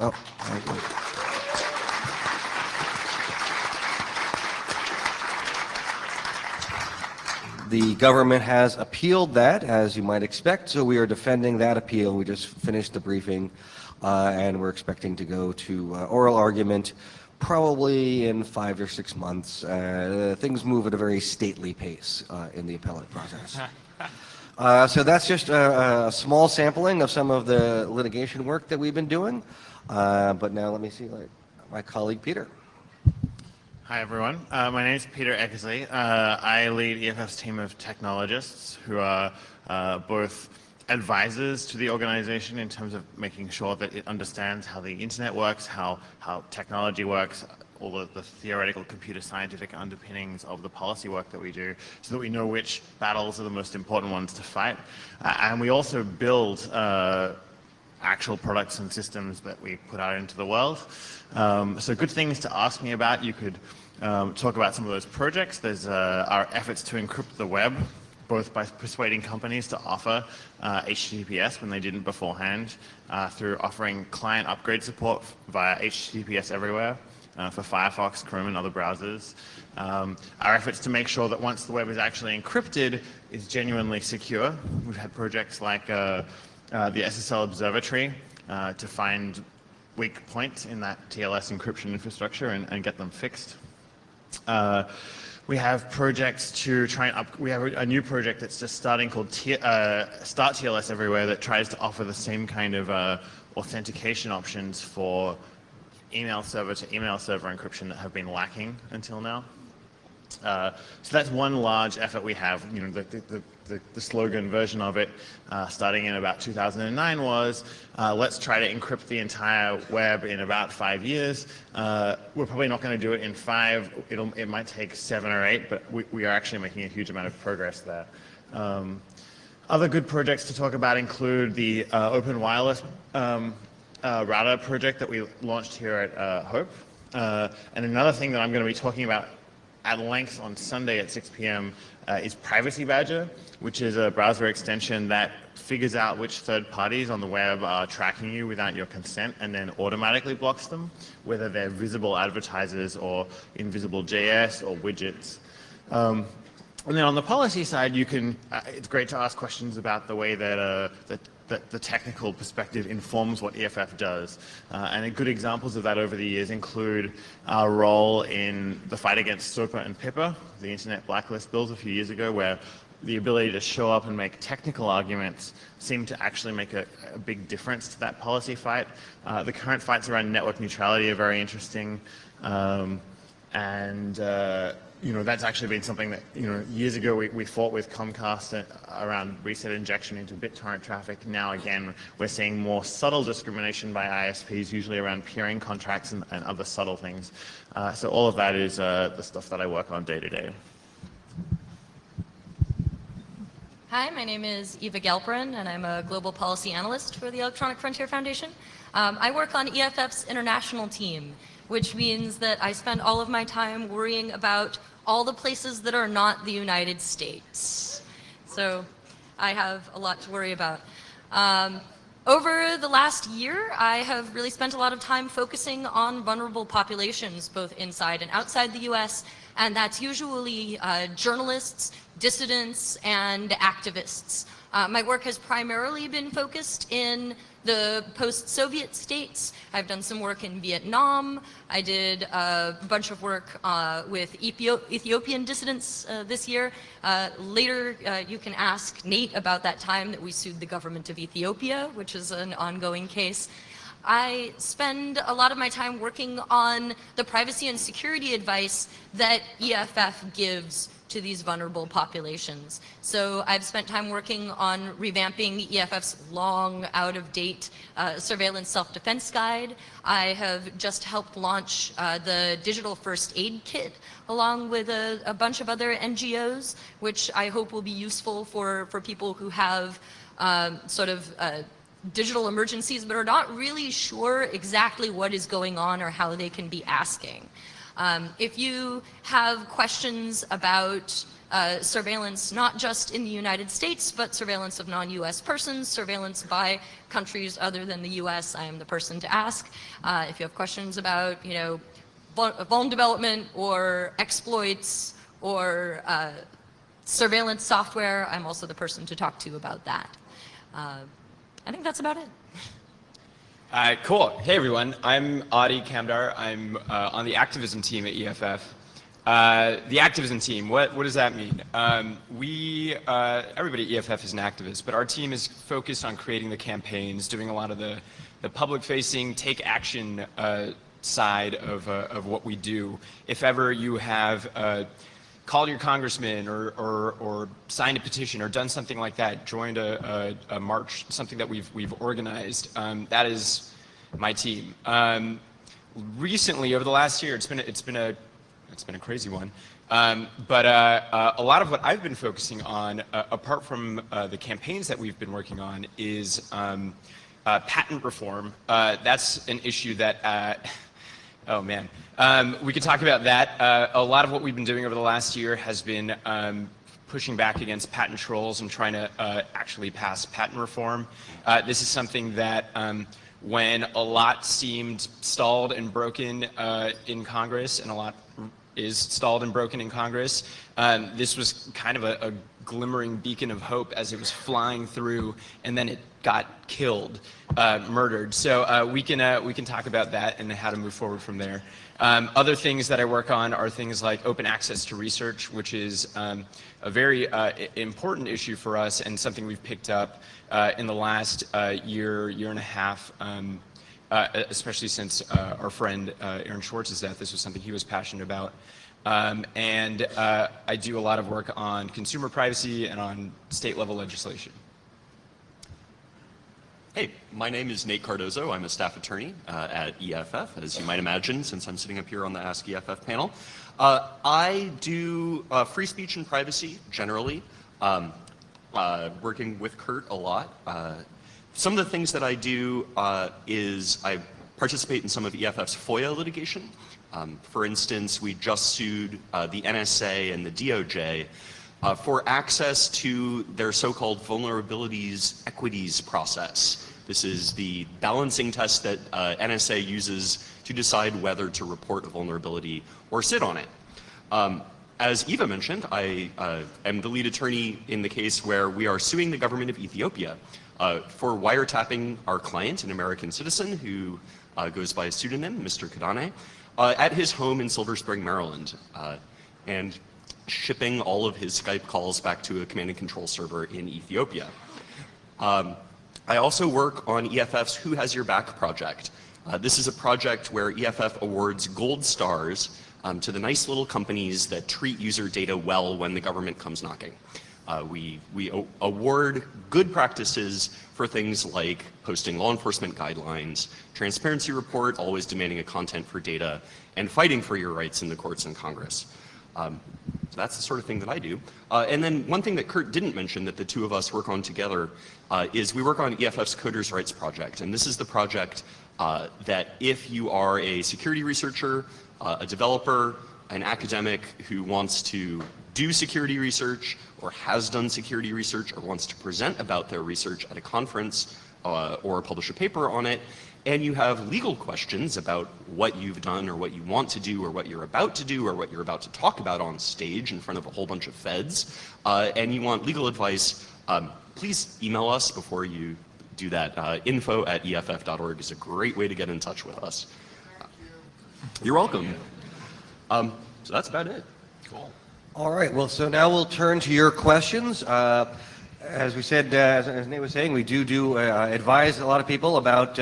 the government has appealed that, as you might expect, so we are defending that appeal. We just finished the briefing, and we're expecting to go to oral argument probably in 5 or 6 months. Things move at a very stately pace in the appellate process. So that's just a small sampling of some of the litigation work that we've been doing. But now let me see my colleague Peter. Hi, everyone. My name is Peter Eckersley. I lead EFF's team of technologists who are both advisors to the organization in terms of making sure that it understands how the internet works, how technology works, all the theoretical computer scientific underpinnings of the policy work that we do, so that we know which battles are the most important ones to fight. And we also build actual products and systems that we put out into the world. So good things to ask me about. You could talk about some of those projects. There's our efforts to encrypt the web, both by persuading companies to offer HTTPS when they didn't beforehand, through offering client upgrade support via HTTPS everywhere for Firefox, Chrome, and other browsers. Our efforts to make sure that once the web is actually encrypted, is genuinely secure. We've had projects like the SSL Observatory to find weak points in that TLS encryption infrastructure and get them fixed. We have projects to try and we have a new project that's just starting called Start TLS Everywhere that tries to offer the same kind of authentication options for email server to email server encryption that have been lacking until now. So that's one large effort we have. You know, the slogan version of it, starting in about 2009, was let's try to encrypt the entire web in about 5 years. We're probably not going to do it in 5. It might take 7 or 8, but we are actually making a huge amount of progress there. Other good projects to talk about include the Open Wireless router project that we launched here at Hope. And another thing that I'm going to be talking about at length on Sunday at 6 p.m. Is Privacy Badger, which is a browser extension that figures out which third parties on the web are tracking you without your consent and then automatically blocks them, whether they're visible advertisers or invisible JS or widgets. And then on the policy side, you can, it's great to ask questions about the way that the technical perspective informs what EFF does. And good examples of that over the years include our role in the fight against SOPA and PIPA, the Internet Blacklist bills a few years ago, where the ability to show up and make technical arguments seemed to actually make a big difference to that policy fight. The current fights around network neutrality are very interesting. You know, that's actually been something that, you know, years ago we fought with Comcast around reset injection into BitTorrent traffic. Now, again, we're seeing more subtle discrimination by ISPs, usually around peering contracts and other subtle things. So all of that is the stuff that I work on day to day. Hi, my name is Eva Galperin, and I'm a global policy analyst for the Electronic Frontier Foundation. I work on EFF's international team, which means that I spend all of my time worrying about all the places that are not the United States. So I have a lot to worry about. Over the last year, I have really spent a lot of time focusing on vulnerable populations, both inside and outside the US, and that's usually journalists, dissidents, and activists. My work has primarily been focused in the post-Soviet states. I've done some work in Vietnam. I did a bunch of work with Ethiopian dissidents this year. Later, you can ask Nate about that time that we sued the government of Ethiopia, which is an ongoing case. I spend a lot of my time working on the privacy and security advice that EFF gives to these vulnerable populations. So I've spent time working on revamping EFF's long, out-of-date surveillance self-defense guide. I have just helped launch the digital first aid kit along with a bunch of other NGOs, which I hope will be useful for people who have digital emergencies but are not really sure exactly what is going on or how they can be asking. If you have questions about surveillance, not just in the United States, but surveillance of non-US persons, surveillance by countries other than the US, I am the person to ask. If you have questions about, vuln development or exploits or surveillance software, I'm also the person to talk to about that. I think that's about it. Cool. Hey, everyone. I'm Adi Kamdar. I'm on the activism team at EFF. The activism team, what does that mean? Everybody at EFF is an activist, but our team is focused on creating the campaigns, doing a lot of the public-facing, take action side of what we do. If ever you have called your congressman or signed a petition or done something like that, joined a march, something that we've organized, that is my team. Recently, over the last year, it's been a crazy one. But a lot of what I've been focusing on, apart from the campaigns that we've been working on, is patent reform. That's an issue that oh man, we could talk about that. A lot of what we've been doing over the last year has been pushing back against patent trolls and trying to actually pass patent reform. This is something that when a lot seemed stalled and broken in Congress, and a lot is stalled and broken in Congress, this was kind of a glimmering beacon of hope as it was flying through, and then it got killed, murdered. So we can talk about that and how to move forward from there. Other things that I work on are things like open access to research, which is a very important issue for us and something we've picked up in the last year and a half, especially since our friend Aaron Schwartz's death. This was something he was passionate about. And I do a lot of work on consumer privacy and on state-level legislation. Hey, my name is Nate Cardozo. I'm a staff attorney at EFF, as you might imagine, since I'm sitting up here on the Ask EFF panel. I do free speech and privacy, generally, working with Kurt a lot. Some of the things that I do is I participate in some of EFF's FOIA litigation. For instance, we just sued the NSA and the DOJ for access to their so-called vulnerabilities equities process. This is the balancing test that NSA uses to decide whether to report a vulnerability or sit on it. As Eva mentioned, I am the lead attorney in the case where we are suing the government of Ethiopia for wiretapping our client, an American citizen who goes by a pseudonym, Mr. Kadane, at his home in Silver Spring, Maryland, and shipping all of his Skype calls back to a command and control server in Ethiopia. I also work on EFF's Who Has Your Back project. This is a project where EFF awards gold stars to the nice little companies that treat user data well when the government comes knocking. We award good practices for things like posting law enforcement guidelines, transparency report, always demanding a content for data, and fighting for your rights in the courts and Congress. So that's the sort of thing that I do. And then one thing that Kurt didn't mention that the two of us work on together is we work on EFF's Coders' Rights Project. And this is the project that if you are a security researcher, a developer, an academic who wants to do security research or has done security research or wants to present about their research at a conference or publish a paper on it, and you have legal questions about what you've done or what you want to do or what you're about to do or what you're about to talk about on stage in front of a whole bunch of feds, and you want legal advice, please email us before you do that. info@eff.org is a great way to get in touch with us. You're welcome. So that's about it. Cool. All right, well, so now we'll turn to your questions. As we said, as Nate was saying, we do advise a lot of people about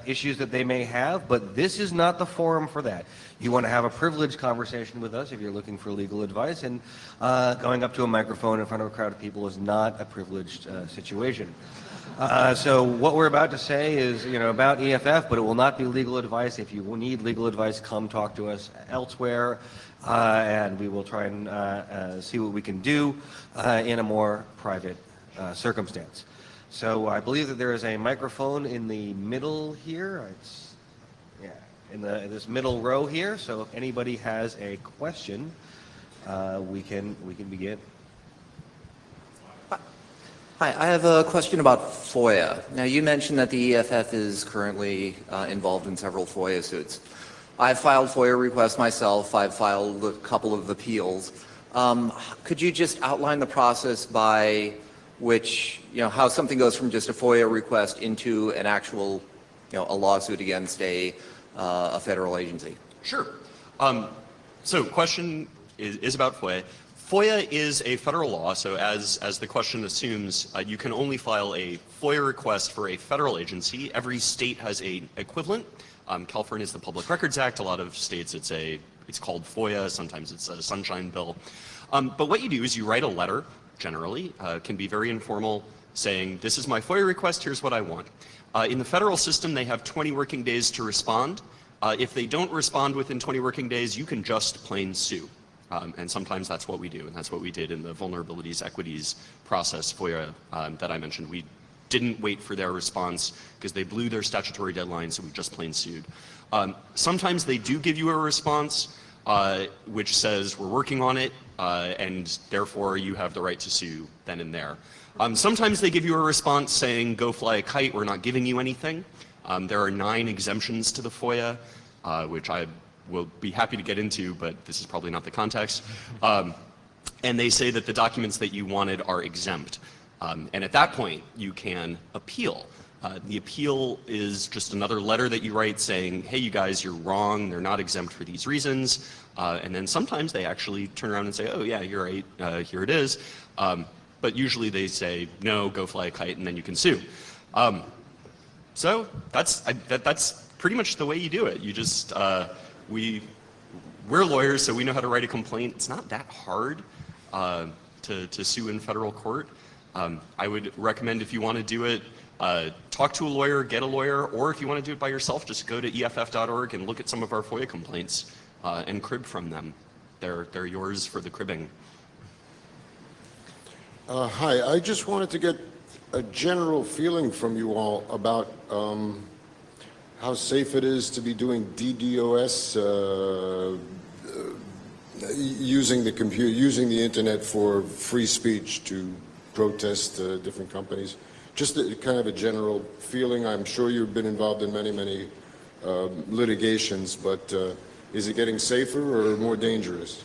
issues that they may have, but this is not the forum for that. You want to have a privileged conversation with us if you're looking for legal advice, and going up to a microphone in front of a crowd of people is not a privileged situation. So what we're about to say is, about EFF, but it will not be legal advice. If you need legal advice, come talk to us elsewhere, and we will try and see what we can do in a more private circumstance. So I believe that there is a microphone in the middle here. In this middle row here. So if anybody has a question, we can begin. Hi, I have a question about FOIA. Now, you mentioned that the EFF is currently involved in several FOIA suits. I've filed FOIA requests myself. I've filed a couple of appeals. Could you just outline the process by which, how something goes from just a FOIA request into an actual, a lawsuit against a federal agency? Sure. So question is about FOIA. FOIA is a federal law, so as the question assumes, you can only file a FOIA request for a federal agency. Every state has an equivalent. California is the Public Records Act. A lot of states it's called FOIA. Sometimes it's a sunshine bill. But what you do is you write a letter, generally, can be very informal, saying, this is my FOIA request, here's what I want. In the federal system, they have 20 working days to respond. If they don't respond within 20 working days, you can just plain sue. And sometimes that's what we do, and that's what we did in the vulnerabilities equities process FOIA that I mentioned. We didn't wait for their response because they blew their statutory deadline, so we just plain sued. Sometimes they do give you a response which says we're working on it, and therefore you have the right to sue then and there. Sometimes they give you a response saying go fly a kite, we're not giving you anything. There are 9 exemptions to the FOIA, which I will be happy to get into, but this is probably not the context. And they say that the documents that you wanted are exempt. And at that point, you can appeal. The appeal is just another letter that you write saying, hey, you guys, you're wrong. They're not exempt for these reasons. And then sometimes they actually turn around and say, oh, yeah, you're right. Here it is. But usually they say, no, go fly a kite, and then you can sue. So that's pretty much the way you do it. You just, we're lawyers, so we know how to write a complaint. It's not that hard to sue in federal court. I would recommend if you want to do it, talk to a lawyer, get a lawyer, or if you want to do it by yourself, just go to EFF.org and look at some of our FOIA complaints and crib from them. They're yours for the cribbing. Hi, I just wanted to get a general feeling from you all about how safe it is to be doing DDoS, using the computer, using the internet for free speech to protest different companies. Just kind of a general feeling. I'm sure you've been involved in many litigations, but is it getting safer or more dangerous?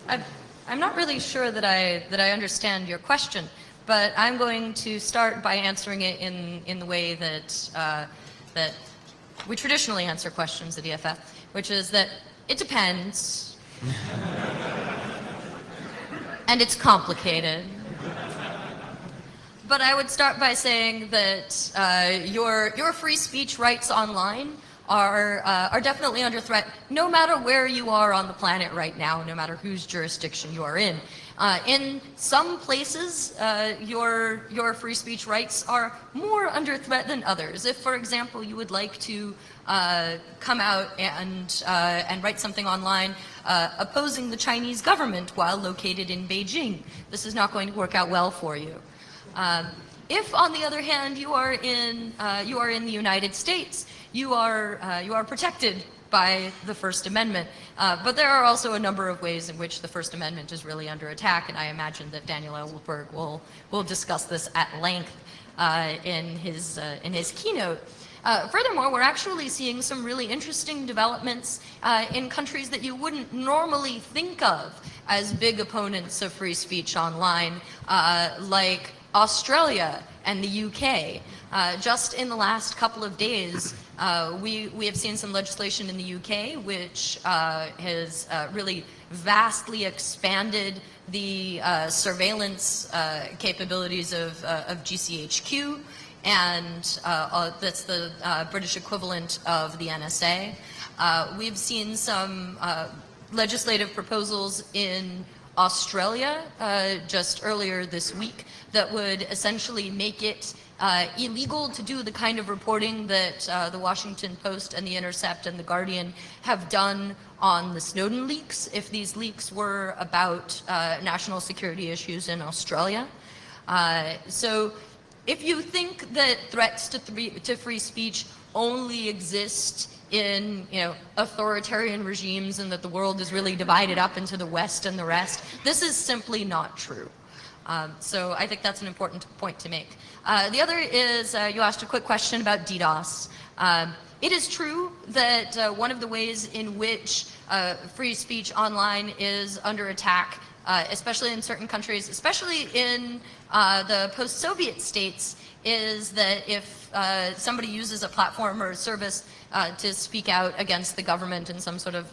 I'm not really sure that I understand your question, but I'm going to start by answering it in the way that that we traditionally answer questions at EFF, which is that it depends, and it's complicated. But I would start by saying that your free speech rights online are definitely under threat, no matter where you are on the planet right now, no matter whose jurisdiction you are in. In some places, your free speech rights are more under threat than others. If, for example, you would like to come out and write something online opposing the Chinese government while located in Beijing, this is not going to work out well for you. If, on the other hand, you are in the United States, you are protected by the First Amendment. But there are also a number of ways in which the First Amendment is really under attack, and I imagine that Daniel Ellsberg will discuss this at length in his keynote. Furthermore, we're actually seeing some really interesting developments in countries that you wouldn't normally think of as big opponents of free speech online, like Australia and the UK. Just in the last couple of days, We have seen some legislation in the UK which has really vastly expanded the surveillance capabilities of GCHQ, and that's the British equivalent of the NSA. We've seen some legislative proposals in Australia just earlier this week that would essentially make it illegal to do the kind of reporting that the Washington Post and The Intercept and The Guardian have done on the Snowden leaks, if these leaks were about national security issues in Australia. So if you think that threats to free speech only exist in authoritarian regimes and that the world is really divided up into the West and the rest, this is simply not true. So I think that's an important point to make. The other is you asked a quick question about DDoS. It is true that one of the ways in which free speech online is under attack, especially in certain countries, especially in the post-Soviet states, is that if somebody uses a platform or a service to speak out against the government in some sort of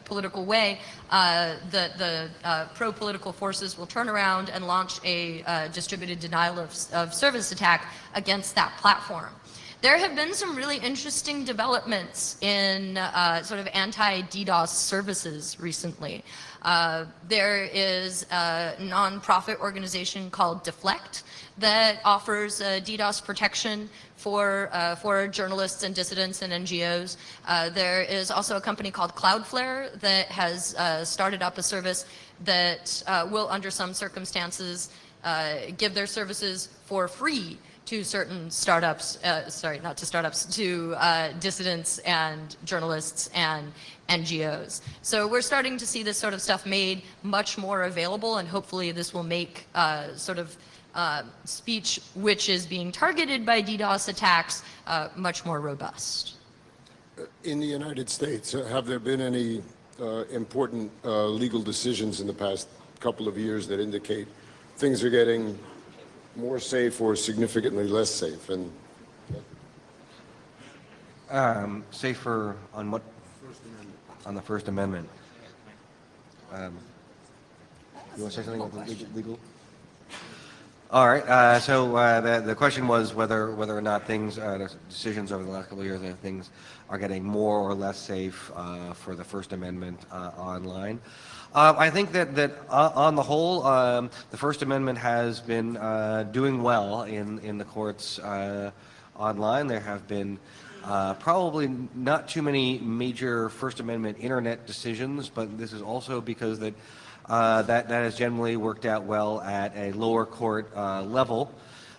political way, the pro-political forces will turn around and launch a distributed denial of service attack against that platform. There have been some really interesting developments in sort of anti-DDoS services recently. There is a nonprofit organization called Deflect that offers DDoS protection for journalists and dissidents and NGOs. There is also a company called Cloudflare that has started up a service that will, under some circumstances, give their services for free to certain startups, sorry, not to startups, to dissidents and journalists and NGOs. So we're starting to see this sort of stuff made much more available, and hopefully this will make sort of speech which is being targeted by DDoS attacks much more robust. In the United States, have there been any important legal decisions in the past couple of years that indicate things are getting more safe or significantly less safe? And safer on what? On the First Amendment. You want to say something about the legal? All right. So the question was whether or not things, decisions over the last couple of years, things are getting more or less safe for the First Amendment online. I think that on the whole, the First Amendment has been doing well in the courts online. There have been probably not too many major First Amendment internet decisions, but this is also because that has generally worked out well at a lower court level,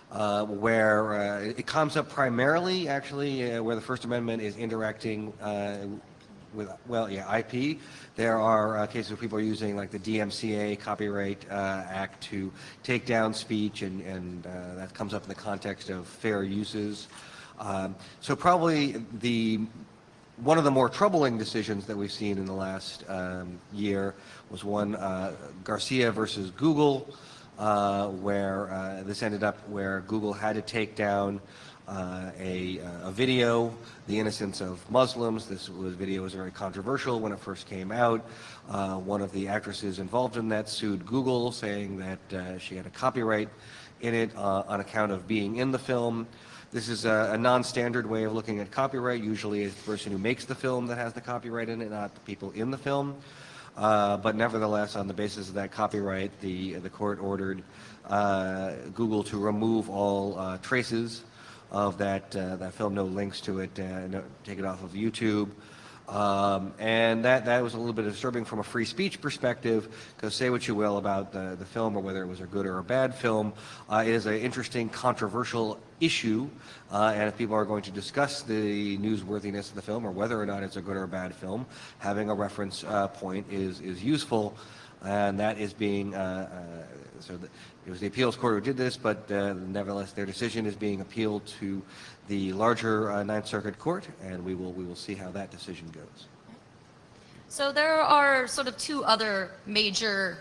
where it comes up primarily, actually, where the First Amendment is interacting with, well, yeah, IP. There are cases where people are using like the DMCA Copyright Act to take down speech, and that comes up in the context of fair uses. So probably one of the more troubling decisions that we've seen in the last year was one, Garcia versus Google, where this ended up where Google had to take down a video, The Innocence of Muslims. This video was very controversial when it first came out. One of the actresses involved in that sued Google, saying that she had a copyright in it on account of being in the film. This is a non-standard way of looking at copyright. Usually it's the person who makes the film that has the copyright in it, not the people in the film. But nevertheless, on the basis of that copyright, the court ordered Google to remove all traces of that film, no links to it, take it off of YouTube. And that was a little bit disturbing from a free speech perspective, because say what you will about the film or whether it was a good or a bad film, it is an interesting, controversial issue, and if people are going to discuss the newsworthiness of the film or whether or not it's a good or a bad film, having a reference point is useful, and that is being it was the appeals court who did this, but nevertheless their decision is being appealed to the larger Ninth Circuit Court, and we will see how that decision goes. So there are sort of two other major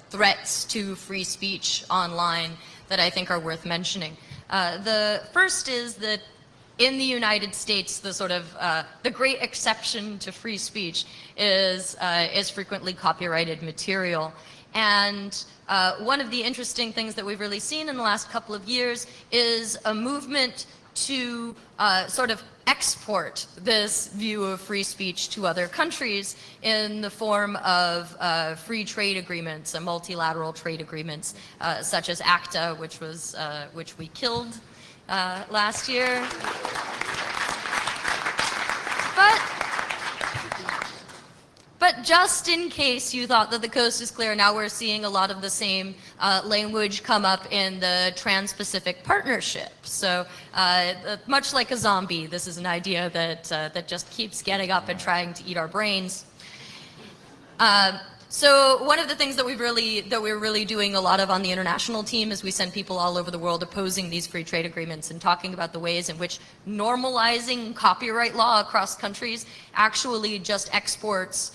threats to free speech online that I think are worth mentioning. The first is that in the United States, the sort of the great exception to free speech is frequently copyrighted material. And one of the interesting things that we've really seen in the last couple of years is a movement to sort of export this view of free speech to other countries in the form of free trade agreements and multilateral trade agreements, such as ACTA, which we killed last year. But just in case you thought that the coast is clear, now we're seeing a lot of the same language come up in the Trans-Pacific Partnership. So much like a zombie, this is an idea that just keeps getting up and trying to eat our brains. So one of the things that we're really doing a lot of on the international team is we send people all over the world opposing these free trade agreements and talking about the ways in which normalizing copyright law across countries actually just exports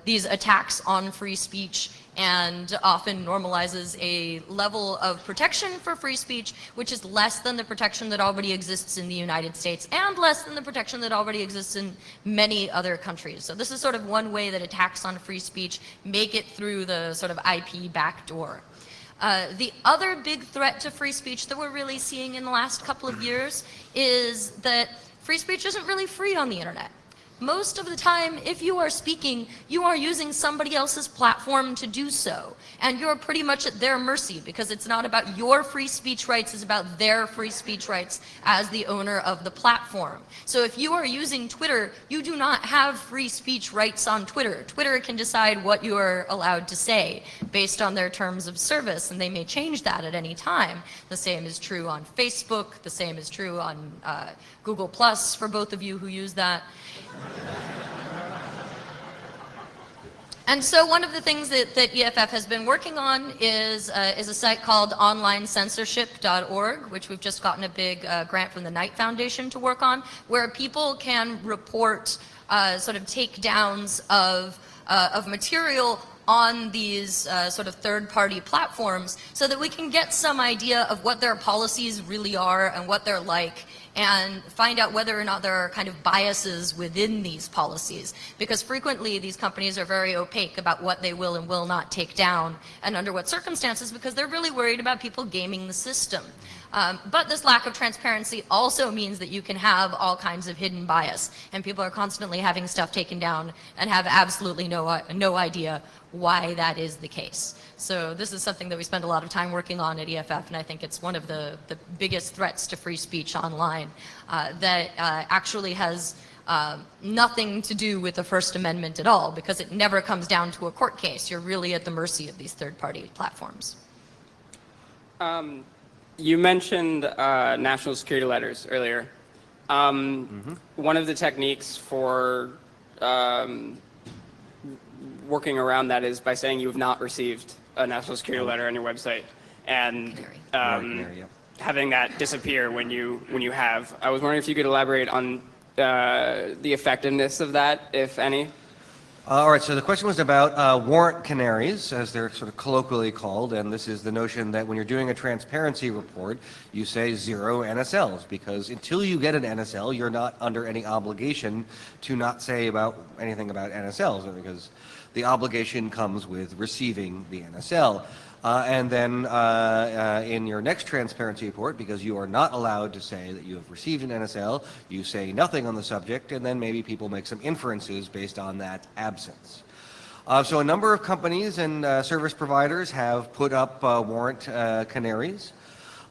these attacks on free speech and often normalizes a level of protection for free speech which is less than the protection that already exists in the United States and less than the protection that already exists in many other countries. So this is sort of one way that attacks on free speech make it through the sort of IP backdoor. The other big threat to free speech that we're really seeing in the last couple of years is that free speech isn't really free on the internet. Most of the time, if you are speaking, you are using somebody else's platform to do so. And you're pretty much at their mercy because it's not about your free speech rights, it's about their free speech rights as the owner of the platform. So if you are using Twitter, you do not have free speech rights on Twitter. Twitter can decide what you are allowed to say based on their terms of service, and they may change that at any time. The same is true on Facebook, the same is true on Google Plus for both of you who use that. And so one of the things that EFF has been working on is a site called onlinecensorship.org, which we've just gotten a big grant from the Knight Foundation to work on, where people can report sort of takedowns of material on these sort of third-party platforms so that we can get some idea of what their policies really are and what they're like, and find out whether or not there are kind of biases within these policies. Because frequently these companies are very opaque about what they will and will not take down and under what circumstances, because they're really worried about people gaming the system. But this lack of transparency also means that you can have all kinds of hidden bias, and people are constantly having stuff taken down and have absolutely no idea why that is the case. So this is something that we spend a lot of time working on at EFF, and I think it's one of the biggest threats to free speech online that actually has nothing to do with the First Amendment at all, because it never comes down to a court case. You're really at the mercy of these third-party platforms. You mentioned national security letters earlier. One of the techniques for working around that is by saying you have not received a national security letter on your website, and having that disappear when you have. I was wondering if you could elaborate on the effectiveness of that, if any. All right, so the question was about warrant canaries, as they're sort of colloquially called, and this is the notion that when you're doing a transparency report, you say 0 NSLs, because until you get an NSL, you're not under any obligation to not say anything about NSLs, because the obligation comes with receiving the NSL. And then in your next transparency report, because you are not allowed to say that you have received an NSL, you say nothing on the subject, and then maybe people make some inferences based on that absence. So a number of companies and service providers have put up warrant canaries,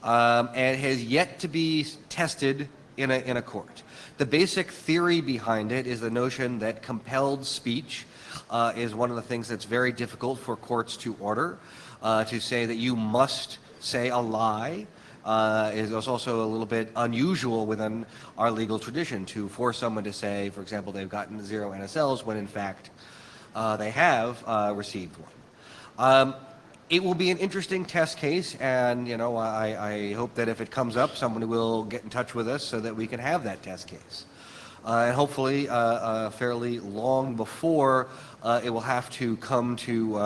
and it has yet to be tested in a court. The basic theory behind it is the notion that compelled speech is one of the things that's very difficult for courts to order. To say that you must say a lie is also a little bit unusual within our legal tradition, to force someone to say, for example, they've gotten 0 NSLs when in fact they have received one. It will be an interesting test case, and I hope that if it comes up, someone will get in touch with us so that we can have that test case. And hopefully fairly long before it will have to come to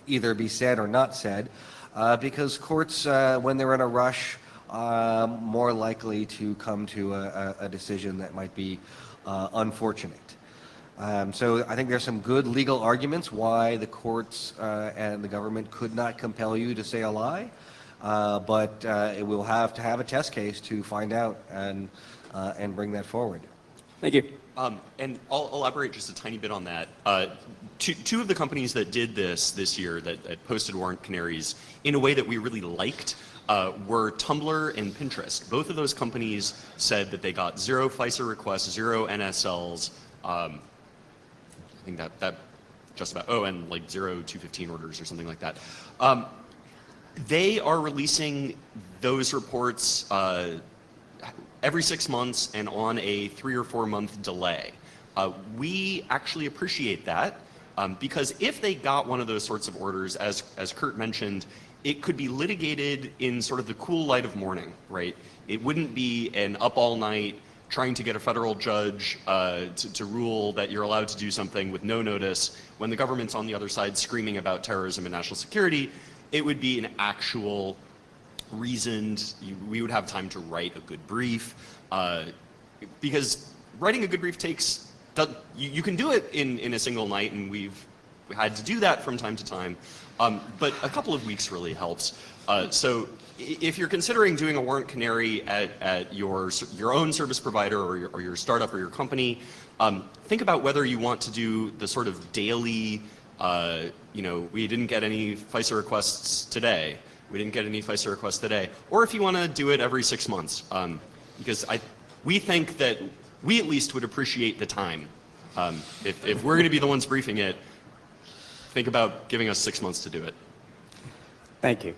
either be said or not said, because courts, when they're in a rush, more likely to come to a decision that might be unfortunate. So I think there's some good legal arguments why the courts and the government could not compel you to say a lie, but it will have to have a test case to find out and bring that forward. Thank you. And I'll elaborate just a tiny bit on that. Two of the companies that did this year, that posted warrant canaries in a way that we really liked, were Tumblr and Pinterest. Both of those companies said that they got 0 FISA requests, 0 NSLs. I think that just about, and like 0 215 orders or something like that. They are releasing those reports every 6 months and on a 3 or 4 month delay. We actually appreciate that because if they got one of those sorts of orders, as Kurt mentioned, it could be litigated in sort of the cool light of morning, right? It wouldn't be an up all night trying to get a federal judge to rule that you're allowed to do something with no notice when the government's on the other side screaming about terrorism and national security. It would be an actual reasoned, we would have time to write a good brief, because writing a good brief takes, you can do it in a single night, and we've had to do that from time to time, but a couple of weeks really helps. So if you're considering doing a warrant canary at your own service provider or your startup or your company, think about whether you want to do the sort of daily, we didn't get any FISA requests today. We didn't get any FISA requests today. Or if you want to do it every 6 months, because we think that we at least would appreciate the time. If we're going to be the ones briefing it, think about giving us 6 months to do it. Thank you.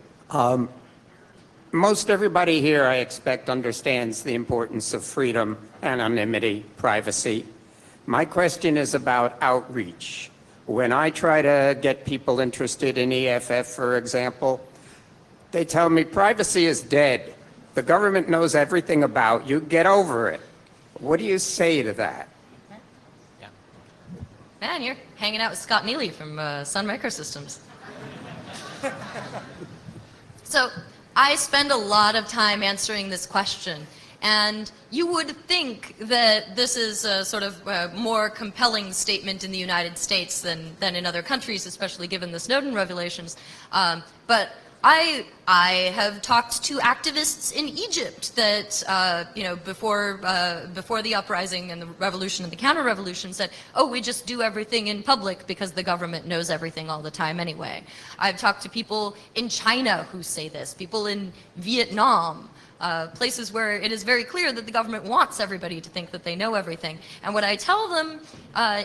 Most everybody here, I expect, understands the importance of freedom, anonymity, privacy. My question is about outreach. When I try to get people interested in EFF, for example, they tell me privacy is dead. The government knows everything about you. Get over it. What do you say to that? Yeah. Man, you're hanging out with Scott Neely from Sun Microsystems. So I spend a lot of time answering this question. And you would think that this is a sort of more compelling statement in the United States than in other countries, especially given the Snowden revelations. But I have talked to activists in Egypt that, before the uprising and the revolution and the counter-revolution said, oh, we just do everything in public because the government knows everything all the time anyway. I've talked to people in China who say this, people in Vietnam, places where it is very clear that the government wants everybody to think that they know everything. And what I tell them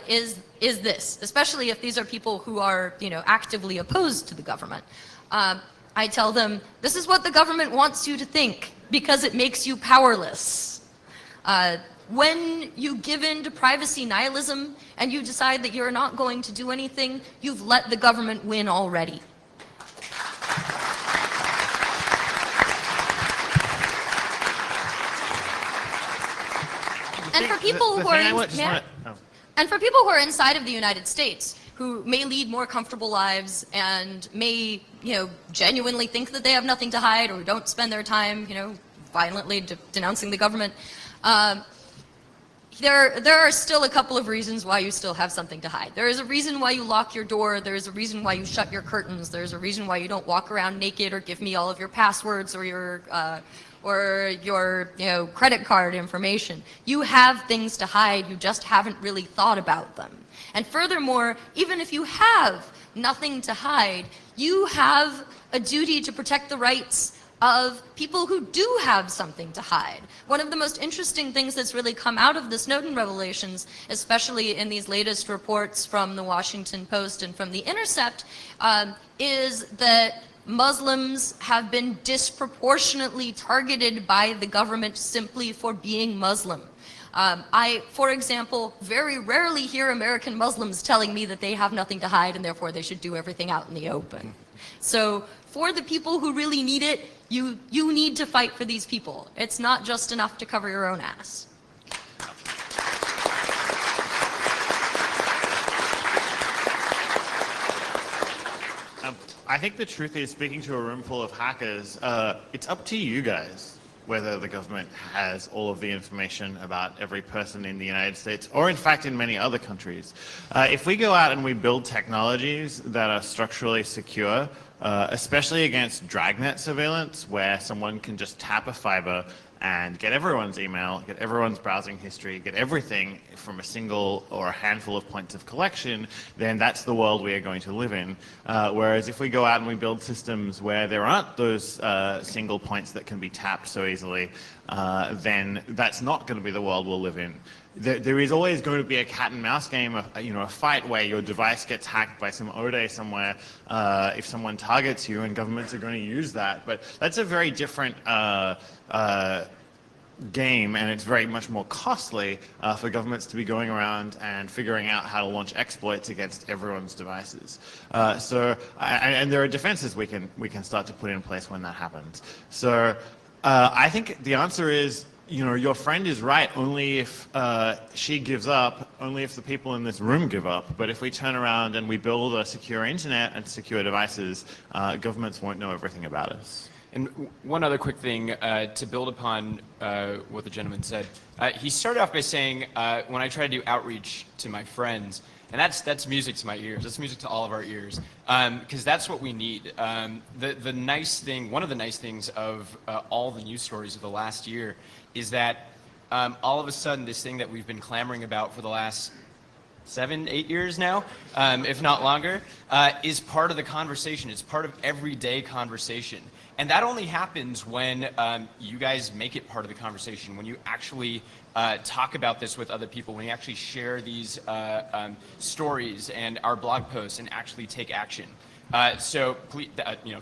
is this, especially if these are people who are, actively opposed to the government. I tell them, this is what the government wants you to think because it makes you powerless. When you give in to privacy nihilism and you decide that you're not going to do anything, you've let the government win already. And for people who are and for people who are inside of the United States, who may lead more comfortable lives and may, genuinely think that they have nothing to hide or don't spend their time, violently denouncing the government, there are still a couple of reasons why you still have something to hide. There is a reason why you lock your door. There is a reason why you shut your curtains. There's a reason why you don't walk around naked or give me all of your passwords or your credit card information. You have things to hide, you just haven't really thought about them. And furthermore, even if you have nothing to hide, you have a duty to protect the rights of people who do have something to hide. One of the most interesting things that's really come out of the Snowden revelations, especially in these latest reports from the Washington Post and from The Intercept, is that Muslims have been disproportionately targeted by the government simply for being Muslim. I, for example, very rarely hear American Muslims telling me that they have nothing to hide and therefore they should do everything out in the open. So for the people who really need it, you need to fight for these people. It's not just enough to cover your own ass. I think the truth is, speaking to a room full of hackers, it's up to you guys. whether the government has all of the information about every person in the United States, or in fact in many other countries. If we go out and we build technologies that are structurally secure, especially against dragnet surveillance, where someone can just tap a fiber and get everyone's email, get everyone's browsing history, get everything from a single or a handful of points of collection, then that's the world we are going to live in. Whereas if we go out and we build systems where there aren't those single points that can be tapped so easily, then that's not going to be the world we'll live in. There is always going to be a cat and mouse game, a fight where your device gets hacked by some ODE somewhere if someone targets you, and governments are going to use that. But that's a very different game, and it's very much more costly for governments to be going around and figuring out how to launch exploits against everyone's devices. And there are defenses we can start to put in place when that happens. So I think the answer is, your friend is right only if she gives up, only if the people in this room give up. But if we turn around and we build a secure internet and secure devices, governments won't know everything about us. And one other quick thing to build upon what the gentleman said. He started off by saying, when I try to do outreach to my friends, and that's music to my ears. That's music to all of our ears, because that's what we need. The nice thing, one of the nice things of all the news stories of the last year is that all of a sudden this thing that we've been clamoring about for the last 7-8 years now, if not longer, is part of the conversation. It's part of everyday conversation. And that only happens when you guys make it part of the conversation, when you actually talk about this with other people, when you actually share these stories and our blog posts and actually take action. So please,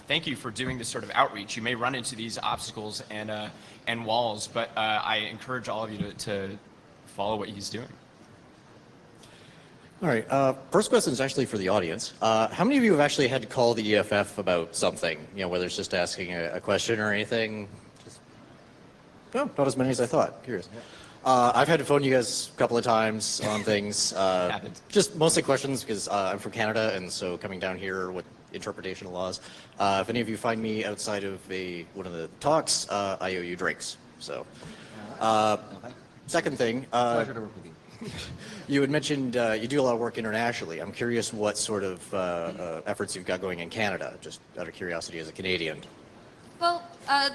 thank you for doing this sort of outreach. You may run into these obstacles and walls, but I encourage all of you to follow what he's doing. All right. First question is actually for the audience. How many of you have actually had to call the EFF about something? Whether it's just asking a question or anything? No, not as many as I thought. Curious. I've had to phone you guys a couple of times on things. Just mostly questions because I'm from Canada, and so coming down here with interpretation of laws. If any of you find me outside of one of the talks, I owe you drinks. So, second thing. Pleasure to work with you. You had mentioned you do a lot of work internationally. I'm curious what sort of efforts you've got going in Canada, just out of curiosity as a Canadian. Well,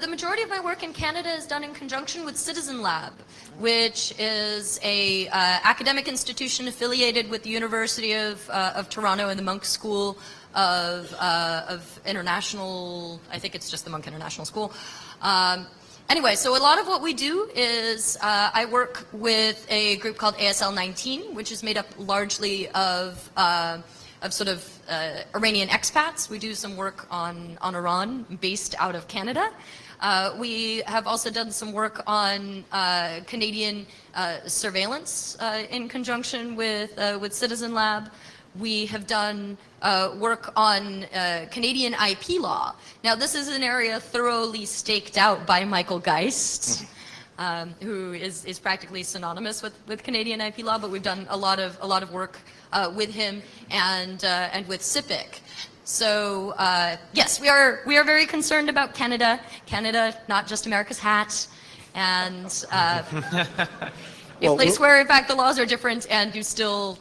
the majority of my work in Canada is done in conjunction with Citizen Lab, which is a academic institution affiliated with the University of Toronto and the Monk School of International, I think it's just the Monk International School. Anyway, so a lot of what we do is I work with a group called ASL 19, which is made up largely of sort of Iranian expats. We do some work on Iran based out of Canada. We have also done some work on Canadian surveillance in conjunction with Citizen Lab. We have done work on Canadian IP law. Now, this is an area thoroughly staked out by Michael Geist, who is practically synonymous with Canadian IP law. But we've done a lot of work with him and with CIPIC. So yes, we are very concerned about Canada. Canada, not just America's hat, and. A place where, in fact, the laws are different and you still,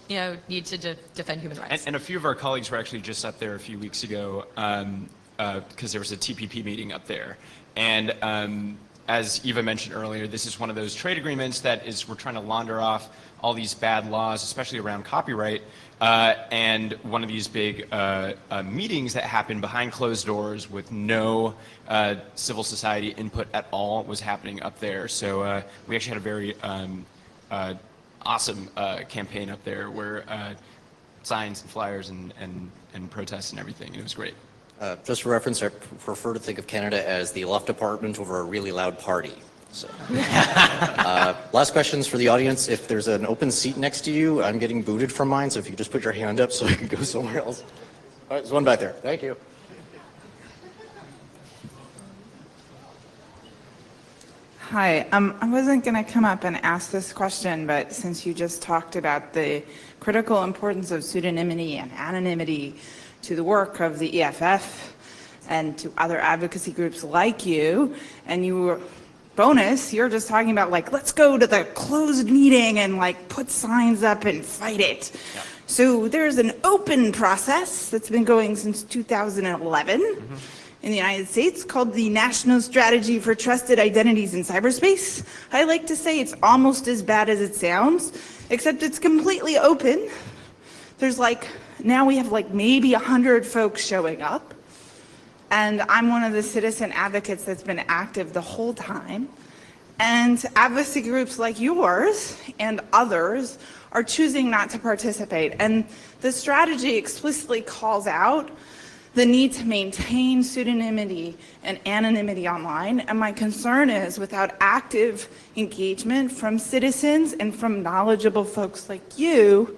need to defend human rights. And a few of our colleagues were actually just up there a few weeks ago because there was a TPP meeting up there. And as Eva mentioned earlier, this is one of those trade agreements that we're trying to launder off all these bad laws, especially around copyright. And one of these big meetings that happened behind closed doors with no civil society input at all was happening up there. So we actually had a very awesome campaign up there where signs and flyers and protests and everything. It was great. Just for reference, I prefer to think of Canada as the left department over a really loud party. So, last questions for the audience. If there's an open seat next to you, I'm getting booted from mine, so if you could just put your hand up so I can go somewhere else. All right, there's one back there. Thank you. Hi, I wasn't going to come up and ask this question, but since you just talked about the critical importance of pseudonymity and anonymity to the work of the EFF and to other advocacy groups like you, and you bonus. You're just talking about like, let's go to the closed meeting and like put signs up and fight it. Yeah. So there's an open process that's been going since 2011 in the United States called the National Strategy for Trusted Identities in Cyberspace. I like to say it's almost as bad as it sounds, except it's completely open. There's like, now we have like maybe 100 folks showing up. And I'm one of the citizen advocates that's been active the whole time. And advocacy groups like yours and others are choosing not to participate. And the strategy explicitly calls out the need to maintain pseudonymity and anonymity online. And my concern is without active engagement from citizens and from knowledgeable folks like you,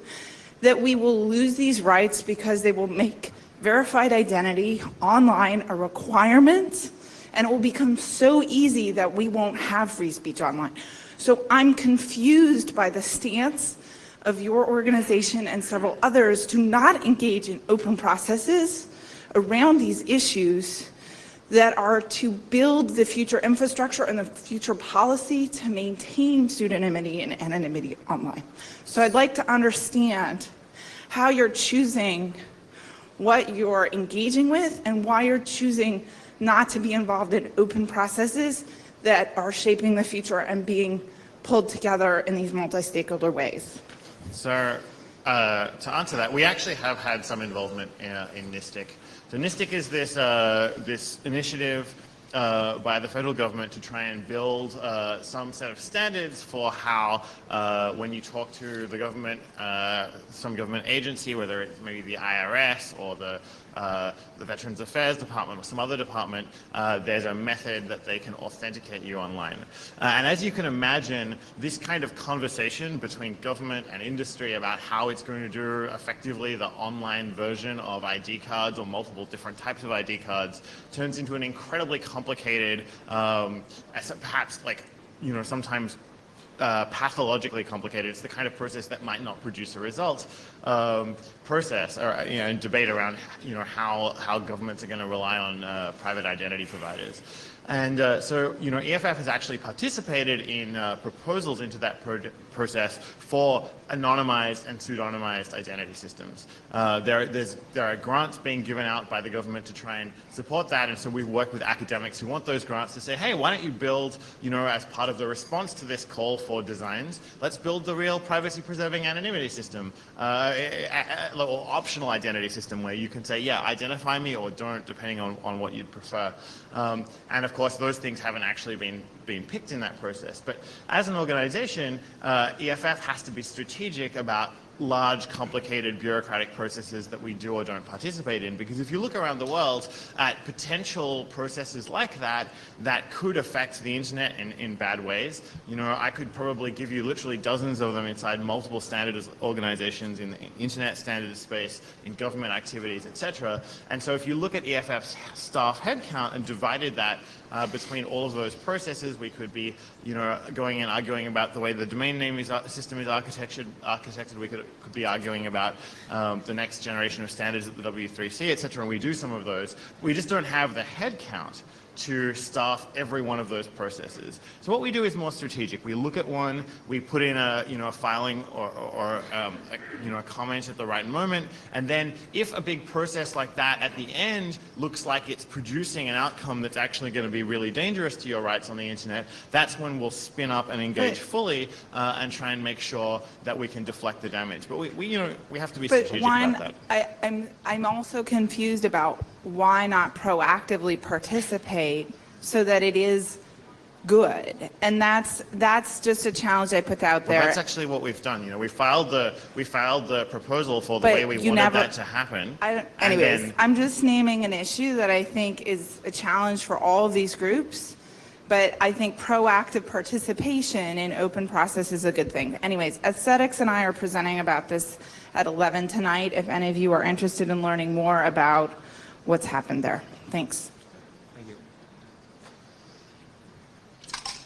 that we will lose these rights because they will make verified identity online a requirement, and it will become so easy that we won't have free speech online. So I'm confused by the stance of your organization and several others to not engage in open processes around these issues that are to build the future infrastructure and the future policy to maintain pseudonymity and anonymity online. So I'd like to understand how you're choosing what you're engaging with and why you're choosing not to be involved in open processes that are shaping the future and being pulled together in these multi-stakeholder ways. So to answer that, we actually have had some involvement in NISTIC. So NISTIC is this initiative by the federal government to try and build some set of standards for how, when you talk to the government, some government agency, whether it's maybe the IRS or the Veterans Affairs Department or some other department, there's a method that they can authenticate you online. And as you can imagine, this kind of conversation between government and industry about how it's going to do effectively the online version of ID cards or multiple different types of ID cards turns into an incredibly complicated, perhaps like, sometimes pathologically complicated. It's the kind of process that might not produce a result. Process or and debate around how governments are going to rely on private identity providers. And so EFF has actually participated in proposals into that process for anonymized and pseudonymized identity systems. There are grants being given out by the government to try and support that, and so we work with academics who want those grants to say, hey, why don't you build, as part of the response to this call for designs, let's build the real privacy-preserving anonymity system, or optional identity system where you can say, yeah, identify me or don't, depending on what you'd prefer. And of course, those things haven't actually been picked in that process. But as an organization, EFF has to be strategic about large, complicated bureaucratic processes that we do or don't participate in. Because if you look around the world at potential processes like that, that could affect the internet in bad ways. I could probably give you literally dozens of them inside multiple standards organizations in the internet standards space, in government activities, etc. And so if you look at EFF's staff headcount and divided that between all of those processes, we could be, going and arguing about the way the domain name system is architected. We could be arguing about the next generation of standards at the W3C, etc. And we do some of those. We just don't have the head count to staff every one of those processes. So what we do is more strategic. We look at one, we put in a filing or a comment at the right moment, and then if a big process like that at the end looks like it's producing an outcome that's actually going to be really dangerous to your rights on the internet, that's when we'll spin up and engage fully and try and make sure that we can deflect the damage. But we have to be strategic about that. I'm also confused about why not proactively participate so that it is good, and that's just a challenge I put out there. Well, that's actually what we've done. We filed the proposal for the way we wanted that to happen. Anyways, I'm just naming an issue that I think is a challenge for all of these groups, but I think proactive participation in open process is a good thing. Anyways, Aesthetics and I are presenting about this at 11 tonight. If any of you are interested in learning more about what's happened there. Thanks. Thank you.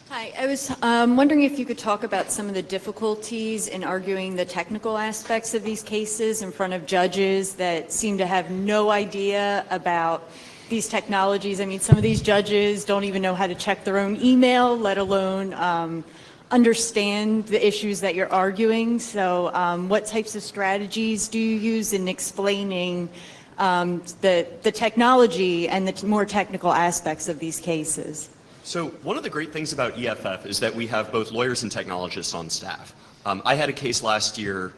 Hi, I was wondering if you could talk about some of the difficulties in arguing the technical aspects of these cases in front of judges that seem to have no idea about these technologies. I mean, some of these judges don't even know how to check their own email, let alone understand the issues that you're arguing. So what types of strategies do you use in explaining the technology and the more technical aspects of these cases? So one of the great things about EFF is that we have both lawyers and technologists on staff. I had a case last year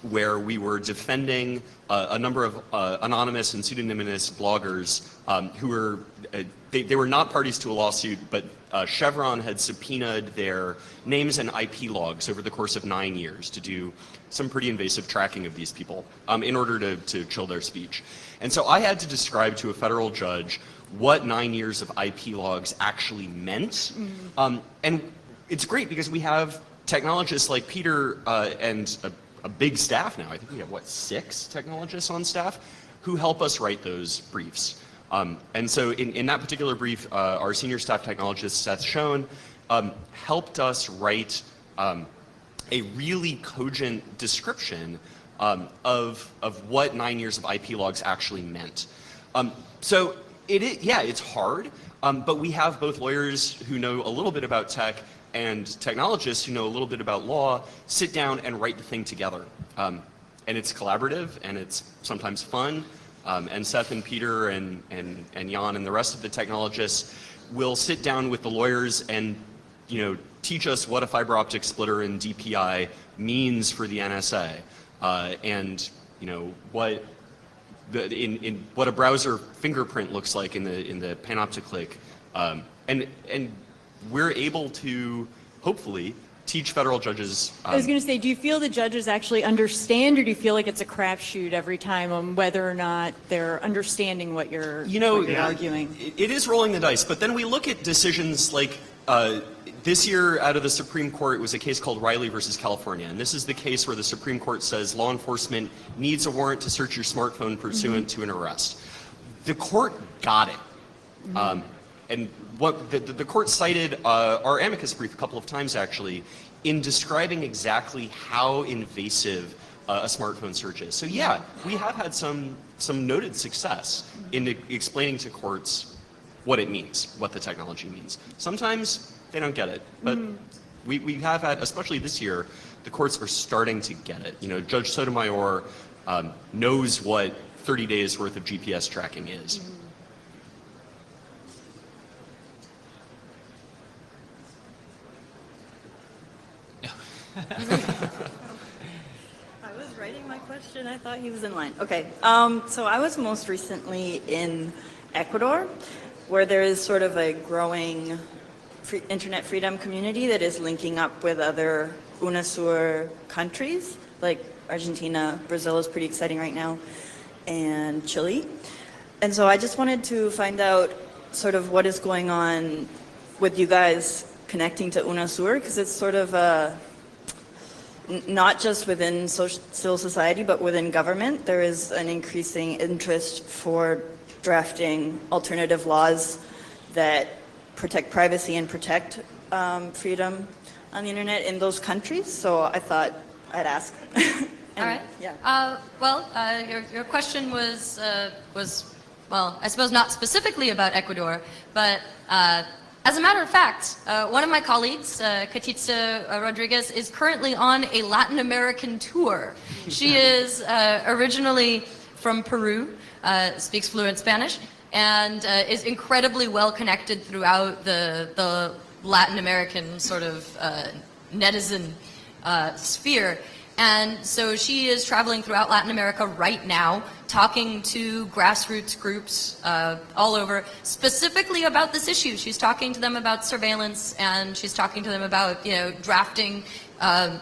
where we were defending a number of anonymous and pseudonymous bloggers who were, they were not parties to a lawsuit, but Chevron had subpoenaed their names and IP logs over the course of 9 years to do some pretty invasive tracking of these people in order to chill their speech. And so I had to describe to a federal judge what 9 years of IP logs actually meant. And it's great because we have technologists like Peter and a big staff now. I think we have, what, 6 technologists on staff who help us write those briefs. And so in that particular brief, our senior staff technologist, Seth Schoen, helped us write a really cogent description of what 9 years of IP logs actually meant. So it's hard, but we have both lawyers who know a little bit about tech and technologists who know a little bit about law sit down and write the thing together. And it's collaborative and it's sometimes fun. And Seth and Peter and Jan and the rest of the technologists will sit down with the lawyers and teach us what a fiber optic splitter in DPI means for the NSA, and what what a browser fingerprint looks like in the panopticlick, and we're able to hopefully teach federal judges. I was going to say, do you feel the judges actually understand, or do you feel like it's a crapshoot every time on whether or not they're understanding what you're arguing? It is rolling the dice, but then we look at decisions like this year out of the Supreme Court. It was a case called Riley versus California, and this is the case where the Supreme Court says law enforcement needs a warrant to search your smartphone pursuant to an arrest. The court got it. And what the court cited our amicus brief a couple of times actually in describing exactly how invasive a smartphone search is. So yeah, we have had some noted success in explaining to courts what it means, what the technology means. Sometimes they don't get it, but we have had, especially this year, the courts are starting to get it. Judge Sotomayor knows what 30 days worth of GPS tracking is. I was writing my question. I thought he was in line. Okay. So I was most recently in Ecuador, where there is sort of a growing internet freedom community that is linking up with other UNASUR countries, like Argentina, Brazil is pretty exciting right now, and Chile. And so I just wanted to find out sort of what is going on with you guys connecting to UNASUR, because it's sort of not just within civil society, but within government. There is an increasing interest for drafting alternative laws that protect privacy and protect freedom on the internet in those countries. So I thought I'd ask. All right. Yeah. Your question was, well, I suppose not specifically about Ecuador, but as a matter of fact, one of my colleagues, Katitza Rodriguez, is currently on a Latin American tour. She is originally from Peru, speaks fluent Spanish, and is incredibly well connected throughout the Latin American sort of netizen sphere. And so she is traveling throughout Latin America right now, talking to grassroots groups all over, specifically about this issue. She's talking to them about surveillance, and she's talking to them about, drafting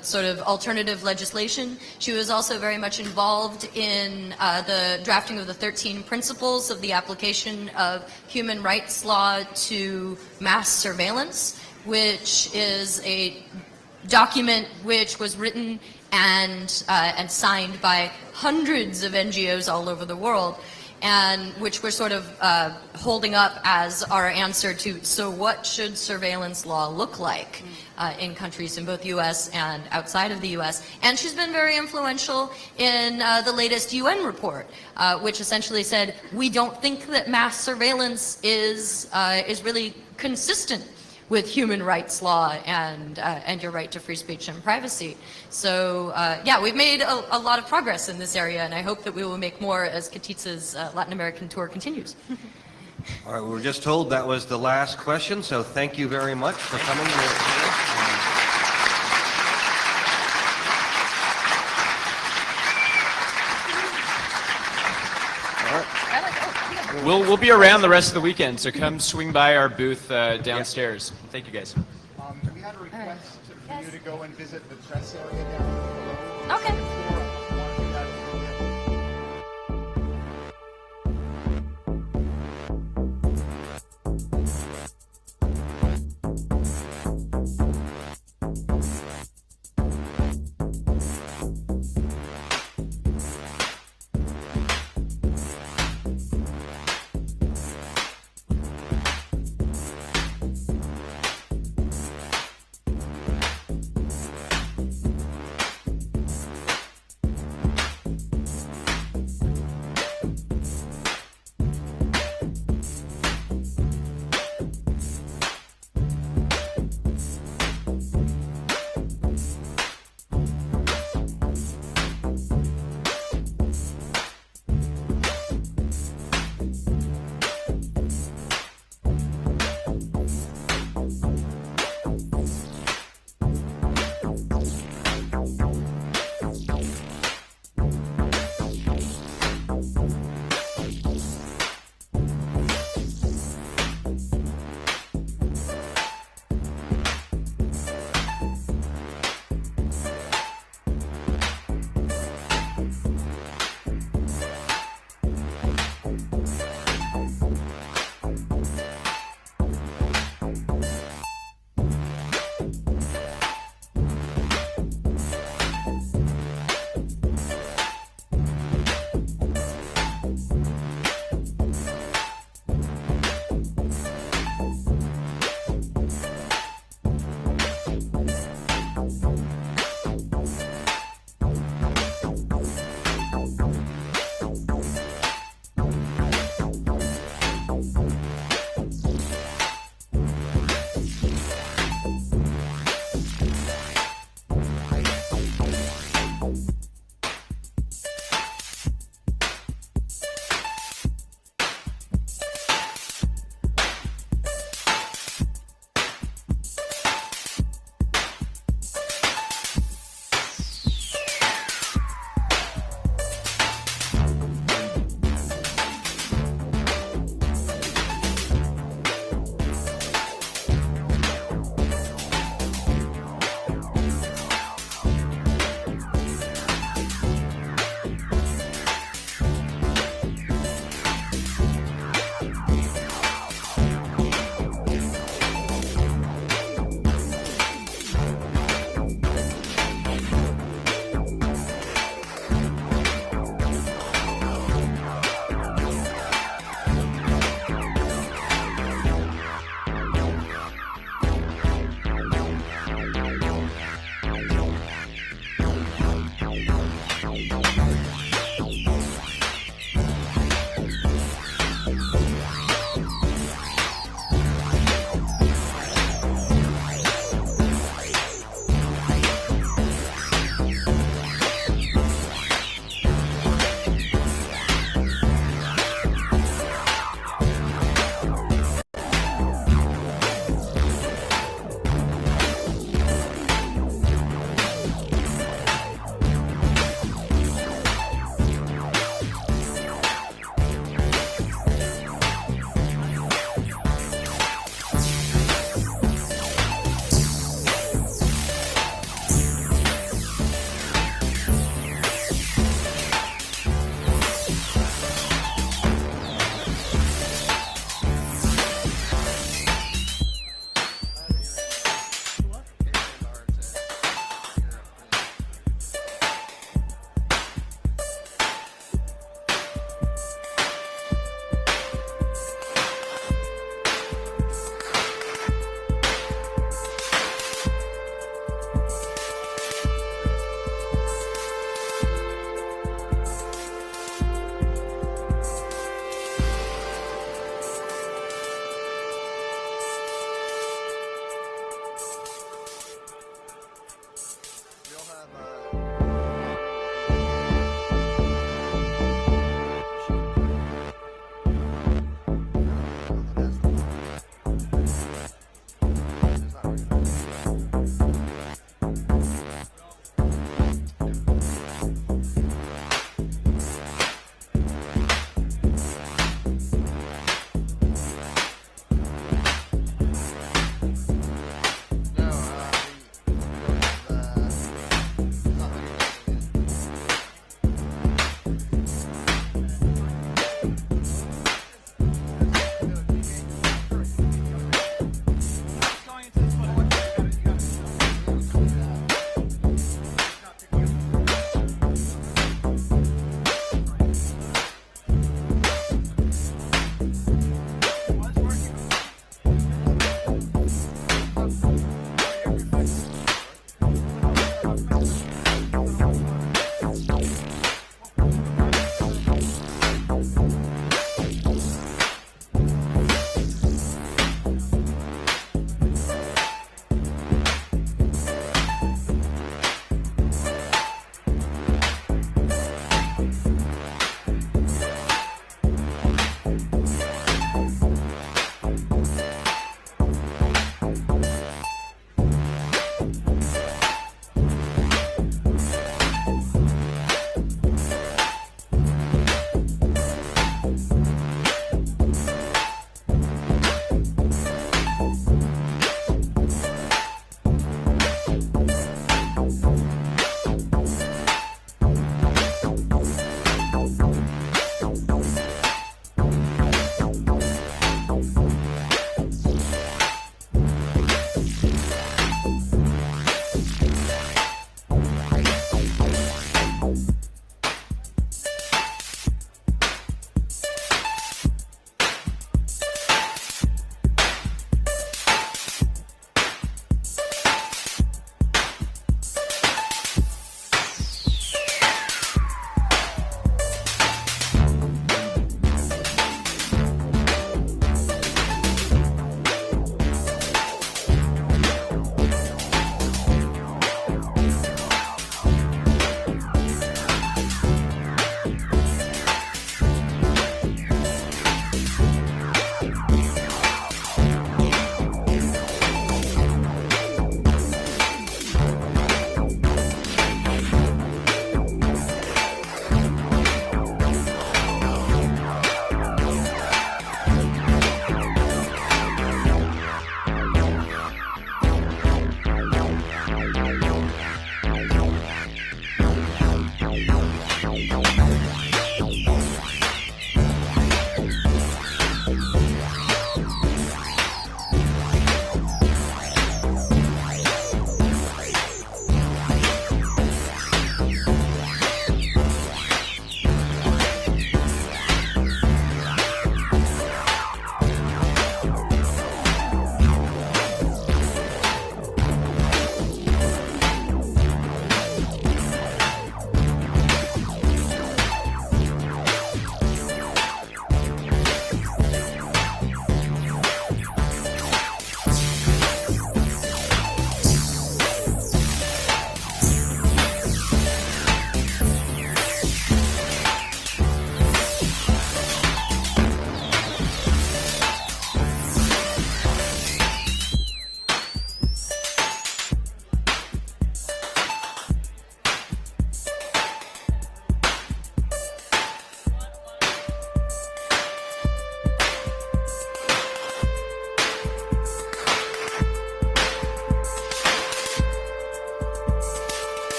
sort of alternative legislation. She was also very much involved in the drafting of the 13 principles of the application of human rights law to mass surveillance, which is a document which was written and signed by hundreds of NGOs all over the world. and which we're sort of holding up as our answer to, so what should surveillance law look like in countries in both U.S. and outside of the U.S. And she's been very influential in the latest UN report, which essentially said, we don't think that mass surveillance is really consistent with human rights law and your right to free speech and privacy. So yeah, we've made a lot of progress in this area, and I hope that we will make more as Katitza's Latin American tour continues. All right, we were just told that was the last question, so thank you very much for coming. We'll be around the rest of the weekend, so come swing by our booth downstairs. Thank you, guys. We had a request for you to go and visit the press area down below. Okay.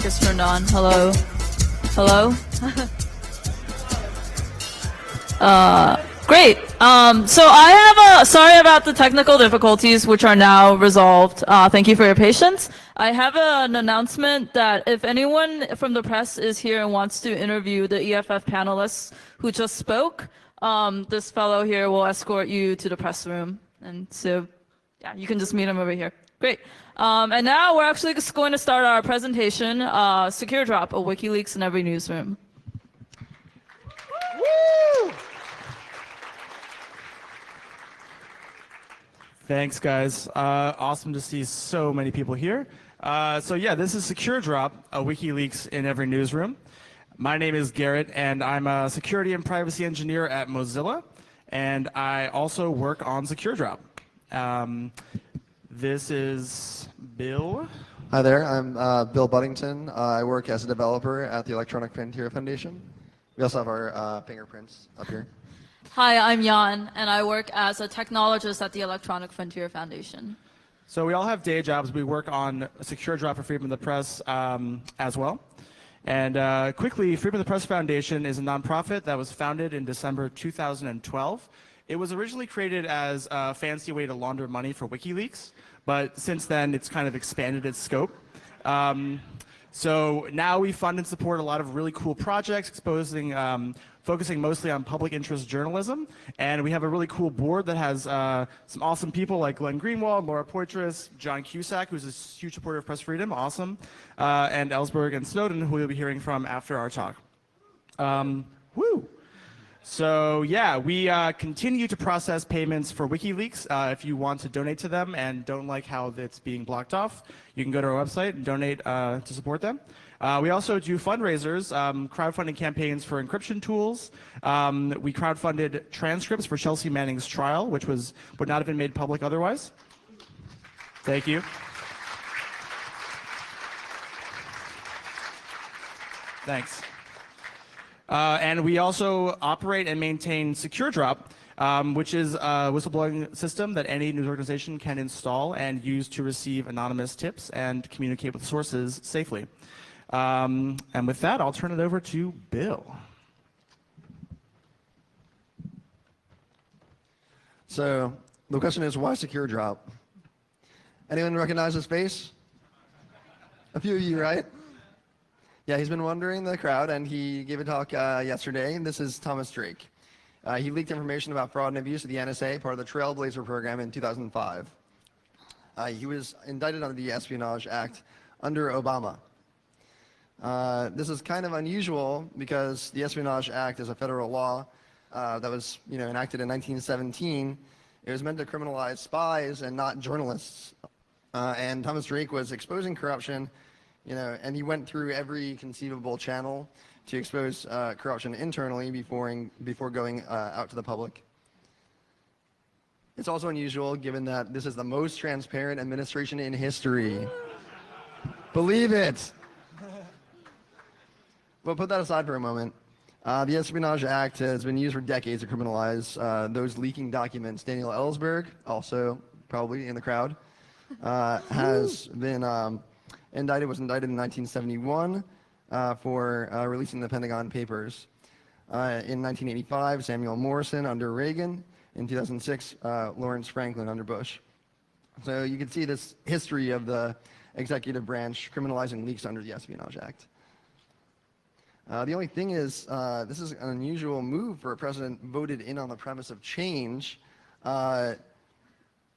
mic is turned on. Hello? Hello? Great. So I have sorry about the technical difficulties, which are now resolved. Thank you for your patience. I have an announcement that if anyone from the press is here and wants to interview the EFF panelists who just spoke, this fellow here will escort you to the press room. And so, yeah, you can just meet him over here. Great. And now we're actually just going to start our presentation, Secure Drop, a WikiLeaks in every newsroom. Woo! Thanks, guys. Awesome to see so many people here. So yeah, this is Secure Drop, a WikiLeaks in every newsroom. My name is Garrett, and I'm a security and privacy engineer at Mozilla, and I also work on Secure Drop. This is Bill. Hi there, I'm Bill Buddington. I work as a developer at the Electronic Frontier Foundation. We also have our fingerprints up here. Hi, I'm Jan, and I work as a technologist at the Electronic Frontier Foundation. So we all have day jobs. We work on Secure Drop for Freedom of the Press as well. And quickly, Freedom of the Press Foundation is a nonprofit that was founded in December 2012. It was originally created as a fancy way to launder money for WikiLeaks, but since then it's kind of expanded its scope. So now we fund and support a lot of really cool projects focusing mostly on public interest journalism. And we have a really cool board that has some awesome people like Glenn Greenwald, Laura Poitras, John Cusack, who's a huge supporter of press freedom, awesome, and Ellsberg and Snowden, who you'll be hearing from after our talk. Woo! So yeah, we continue to process payments for WikiLeaks. If you want to donate to them and don't like how it's being blocked off, you can go to our website and donate to support them. We also do fundraisers, crowdfunding campaigns for encryption tools. We crowdfunded transcripts for Chelsea Manning's trial, which would not have been made public otherwise. Thank you. Thanks. And we also operate and maintain Secure Drop, which is a whistleblowing system that any news organization can install and use to receive anonymous tips and communicate with sources safely. And with that, I'll turn it over to Bill. So the question is, why Secure Drop? Anyone recognize his face? A few of you, right? Yeah, he's been wandering the crowd, and he gave a talk yesterday. This is Thomas Drake. He leaked information about fraud and abuse of the NSA, part of the Trailblazer program in 2005. He was indicted under the Espionage Act under Obama. This is kind of unusual because the Espionage Act is a federal law that was enacted in 1917. It was meant to criminalize spies and not journalists. And Thomas Drake was exposing corruption, and he went through every conceivable channel to expose corruption internally before going out to the public. It's also unusual given that this is the most transparent administration in history. Believe it! But put that aside for a moment. The Espionage Act has been used for decades to criminalize those leaking documents. Daniel Ellsberg, also probably in the crowd, was indicted in 1971 for releasing the Pentagon Papers. In 1985, Samuel Morrison under Reagan. In 2006, Lawrence Franklin under Bush. So you can see this history of the executive branch criminalizing leaks under the Espionage Act. The only thing is, this is an unusual move for a president voted in on the premise of change. But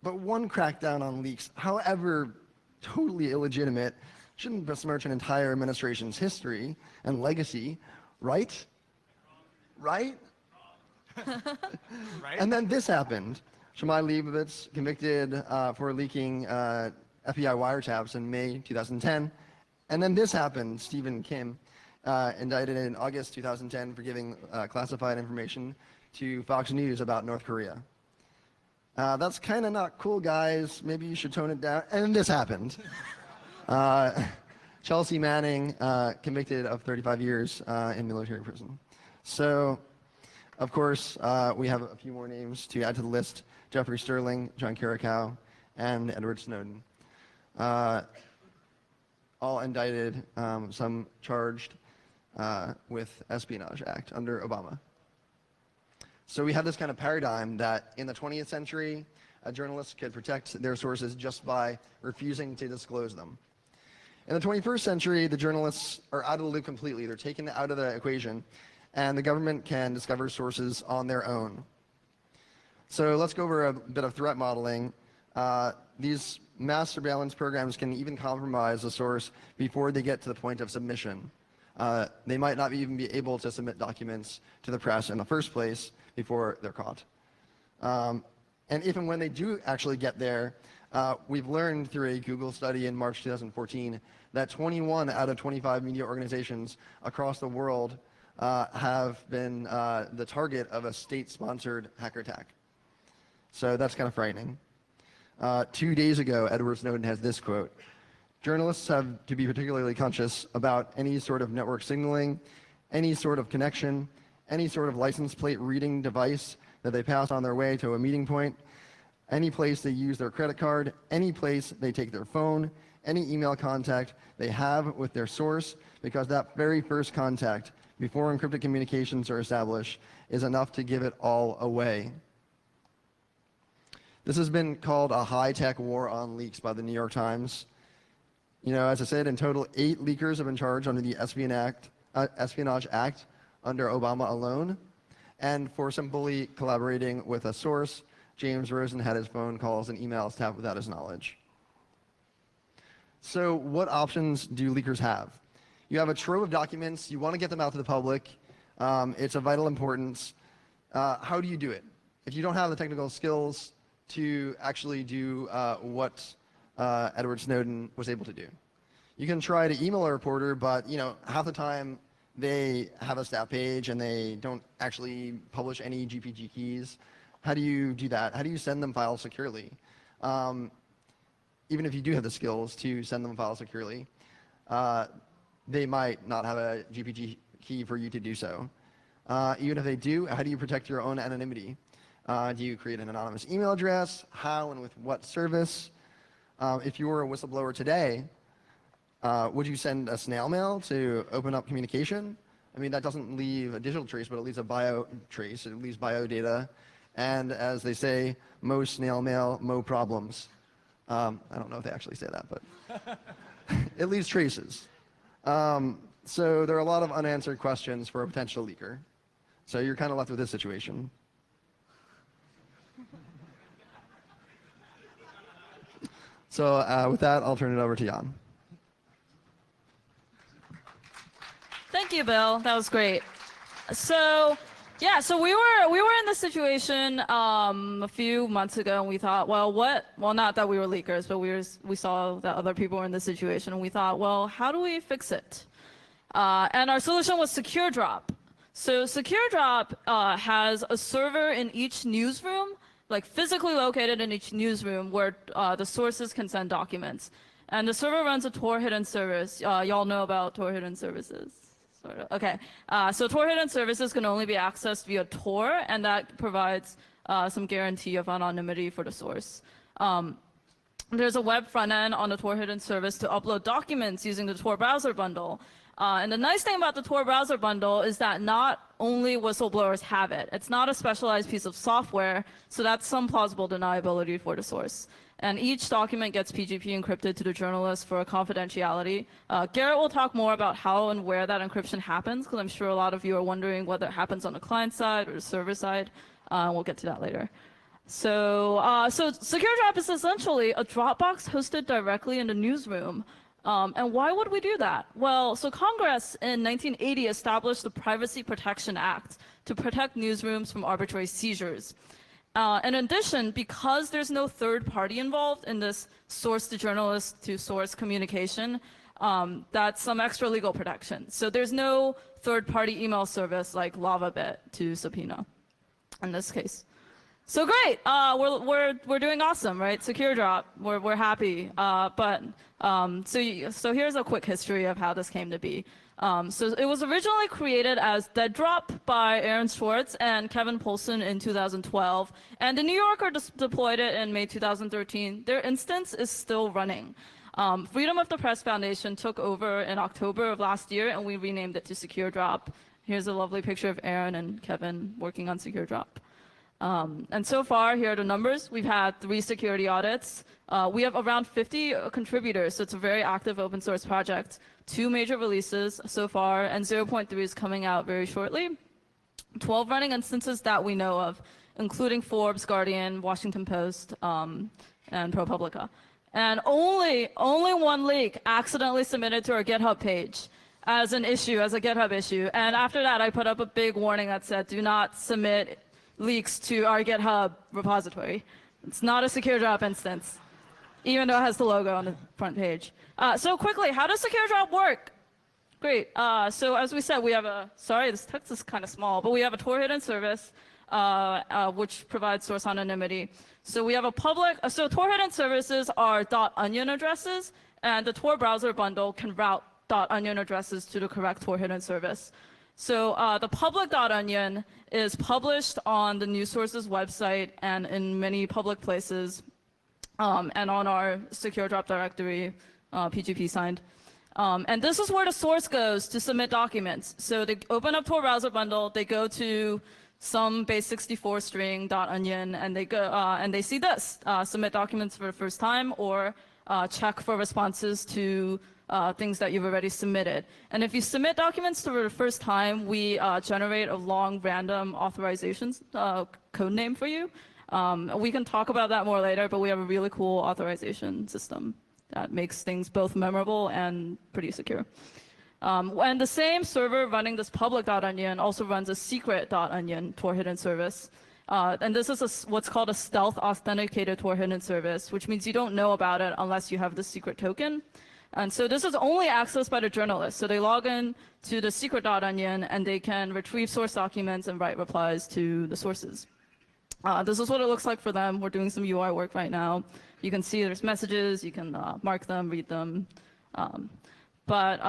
one crackdown on leaks, however totally illegitimate, shouldn't besmirch an entire administration's history and legacy, right? Right? Right? And then this happened. Shimei Leibovitz convicted for leaking FBI wiretaps in May 2010. And then this happened. Stephen Kim indicted in August 2010 for giving classified information to Fox News about North Korea. That's kind of not cool, guys. Maybe you should tone it down. And then this happened. Chelsea Manning convicted of 35 years in military prison. So, of course, we have a few more names to add to the list. Jeffrey Sterling, John Carricow, and Edward Snowden. all indicted, some charged with Espionage Act under Obama. So we have this kind of paradigm that in the 20th century, a journalist could protect their sources just by refusing to disclose them. In the 21st century, the journalists are out of the loop completely. They're taken out of the equation, and the government can discover sources on their own. So let's go over a bit of threat modeling. These mass surveillance programs can even compromise a source before they get to the point of submission. They might not even be able to submit documents to the press in the first place before they're caught. And even when they do actually get there, we've learned through a Google study in March 2014 that 21 out of 25 media organizations across the world have been the target of a state-sponsored hacker attack. So that's kind of frightening. 2 days ago, Edward Snowden has this quote: "Journalists have to be particularly conscious about any sort of network signaling, any sort of connection, any sort of license plate reading device that they pass on their way to a meeting point, any place they use their credit card, any place they take their phone, any email contact they have with their source, because that very first contact, before encrypted communications are established, is enough to give it all away." This has been called a high-tech war on leaks by the New York Times. You know, as I said, in total, 8 leakers have been charged under the Espionage Act under Obama alone. And for simply collaborating with a source, James Rosen had his phone calls and emails tapped without his knowledge. So what options do leakers have? You have a trove of documents. You want to get them out to the public. It's of vital importance. How do you do it? If you don't have the technical skills to actually do what Edward Snowden was able to do, you can try to email a reporter, but half the time they have a stat page and they don't actually publish any GPG keys. How do you do that? How do you send them files securely? Even if you do have the skills to send them files securely, they might not have a GPG key for you to do so. Even if they do, how do you protect your own anonymity? Do you create an anonymous email address? How and with what service? If you were a whistleblower today, would you send a snail mail to open up communication? I mean, that doesn't leave a digital trace, but it leaves a bio trace. It leaves bio data. And as they say, mo snail mail, mo problems. I don't know if they actually say that, but it leaves traces. So there are a lot of unanswered questions for a potential leaker. So you're kind of left with this situation. So with that, I'll turn it over to Jan. Thank you, Bill. That was great. So, yeah, so we were in this situation a few months ago, and we thought, well, not that we were leakers, but we saw that other people were in this situation, and we thought, well, how do we fix it? And our solution was SecureDrop. So SecureDrop has a server in each newsroom, like physically located in each newsroom, where the sources can send documents. And the server runs a Tor hidden service. Y'all know about Tor hidden services? Sort of. Okay. So Tor hidden services can only be accessed via Tor, and that provides some guarantee of anonymity for the source. There's a web front end on the Tor hidden service to upload documents using the Tor browser bundle. And the nice thing about the Tor browser bundle is that not only whistleblowers have it. It's not a specialized piece of software, so that's some plausible deniability for the source. And each document gets PGP encrypted to the journalist for confidentiality. Garrett will talk more about how and where that encryption happens, because I'm sure a lot of you are wondering whether it happens on the client side or the server side. We'll get to that later. So SecureDrop is essentially a Dropbox hosted directly in the newsroom. And why would we do that? Well, so Congress in 1980 established the Privacy Protection Act to protect newsrooms from arbitrary seizures. In addition, because there's no third party involved in this source to journalist to source communication, that's some extra legal protection. So there's no third party email service like LavaBit to subpoena in this case. So great, we're doing awesome, right? SecureDrop, we're happy. So here's a quick history of how this came to be. So it was originally created as DeadDrop by Aaron Swartz and Kevin Poulsen in 2012, and the New Yorker deployed it in May 2013. Their instance is still running. Freedom of the Press Foundation took over in October of last year, and we renamed it to Secure Drop. Here's a lovely picture of Aaron and Kevin working on Secure Drop. And so far, here are the numbers. We've had 3 security audits. We have around 50 contributors, so it's a very active open source project. 2 major releases so far, and 0.3 is coming out very shortly. 12 running instances that we know of, including Forbes, Guardian, Washington Post, and ProPublica. And only 1 leak accidentally submitted to our GitHub page as an issue, as a GitHub issue. And after that, I put up a big warning that said, do not submit leaks to our GitHub repository. It's not a Secure Drop instance, even though it has the logo on the front page. So quickly, how does Secure Drop work? Great. So as we said, we have a, sorry, this text is kind of small, but we have a Tor hidden service, which provides source anonymity. So we have a public, so Tor hidden services are .onion addresses, and the Tor browser bundle can route .onion addresses to the correct Tor hidden service. So the public .onion is published on the news source's website and in many public places, and on our Secure Drop directory, PGP signed. And this is where the source goes to submit documents. So they open up Tor browser bundle, they go to some base64 string .onion, and they go and they see this: submit documents for the first time, or check for responses to things that you've already submitted. And if you submit documents for the first time, we generate a long random authorizations code name for you. We can talk about that more later, but we have a really cool authorization system that makes things both memorable and pretty secure. And the same server running this public.onion also runs a secret.onion Tor hidden service. And this is what's called a stealth authenticated Tor hidden service, which means you don't know about it unless you have the secret token. And so this is only accessed by the journalists. So they log in to the secret.onion, and they can retrieve source documents and write replies to the sources. This is what it looks like for them. We're doing some UI work right now. You can see there's messages. You can mark them, read them. But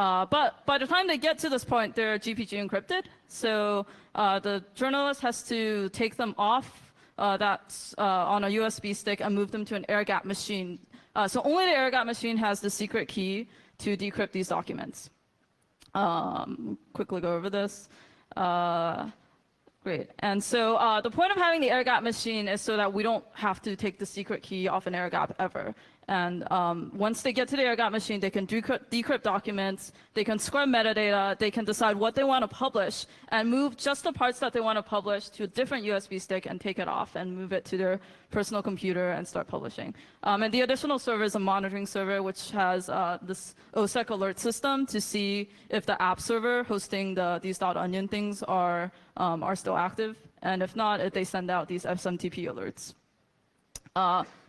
by the time they get to this point, they're GPG encrypted. So the journalist has to take them off that's on a USB stick and move them to an air-gapped machine. So only the air-gapped machine has the secret key to decrypt these documents. Quickly go over this. Great. And so the point of having the air-gapped machine is so that we don't have to take the secret key off an air-gap ever. And once they get to the air-gapped machine, they can decrypt documents, they can scrub metadata, they can decide what they want to publish, and move just the parts that they want to publish to a different USB stick and take it off and move it to their personal computer and start publishing. And the additional server is a monitoring server, which has this OSEC alert system to see if the app server hosting these .onion things are still active. And if not, they send out these SMTP alerts.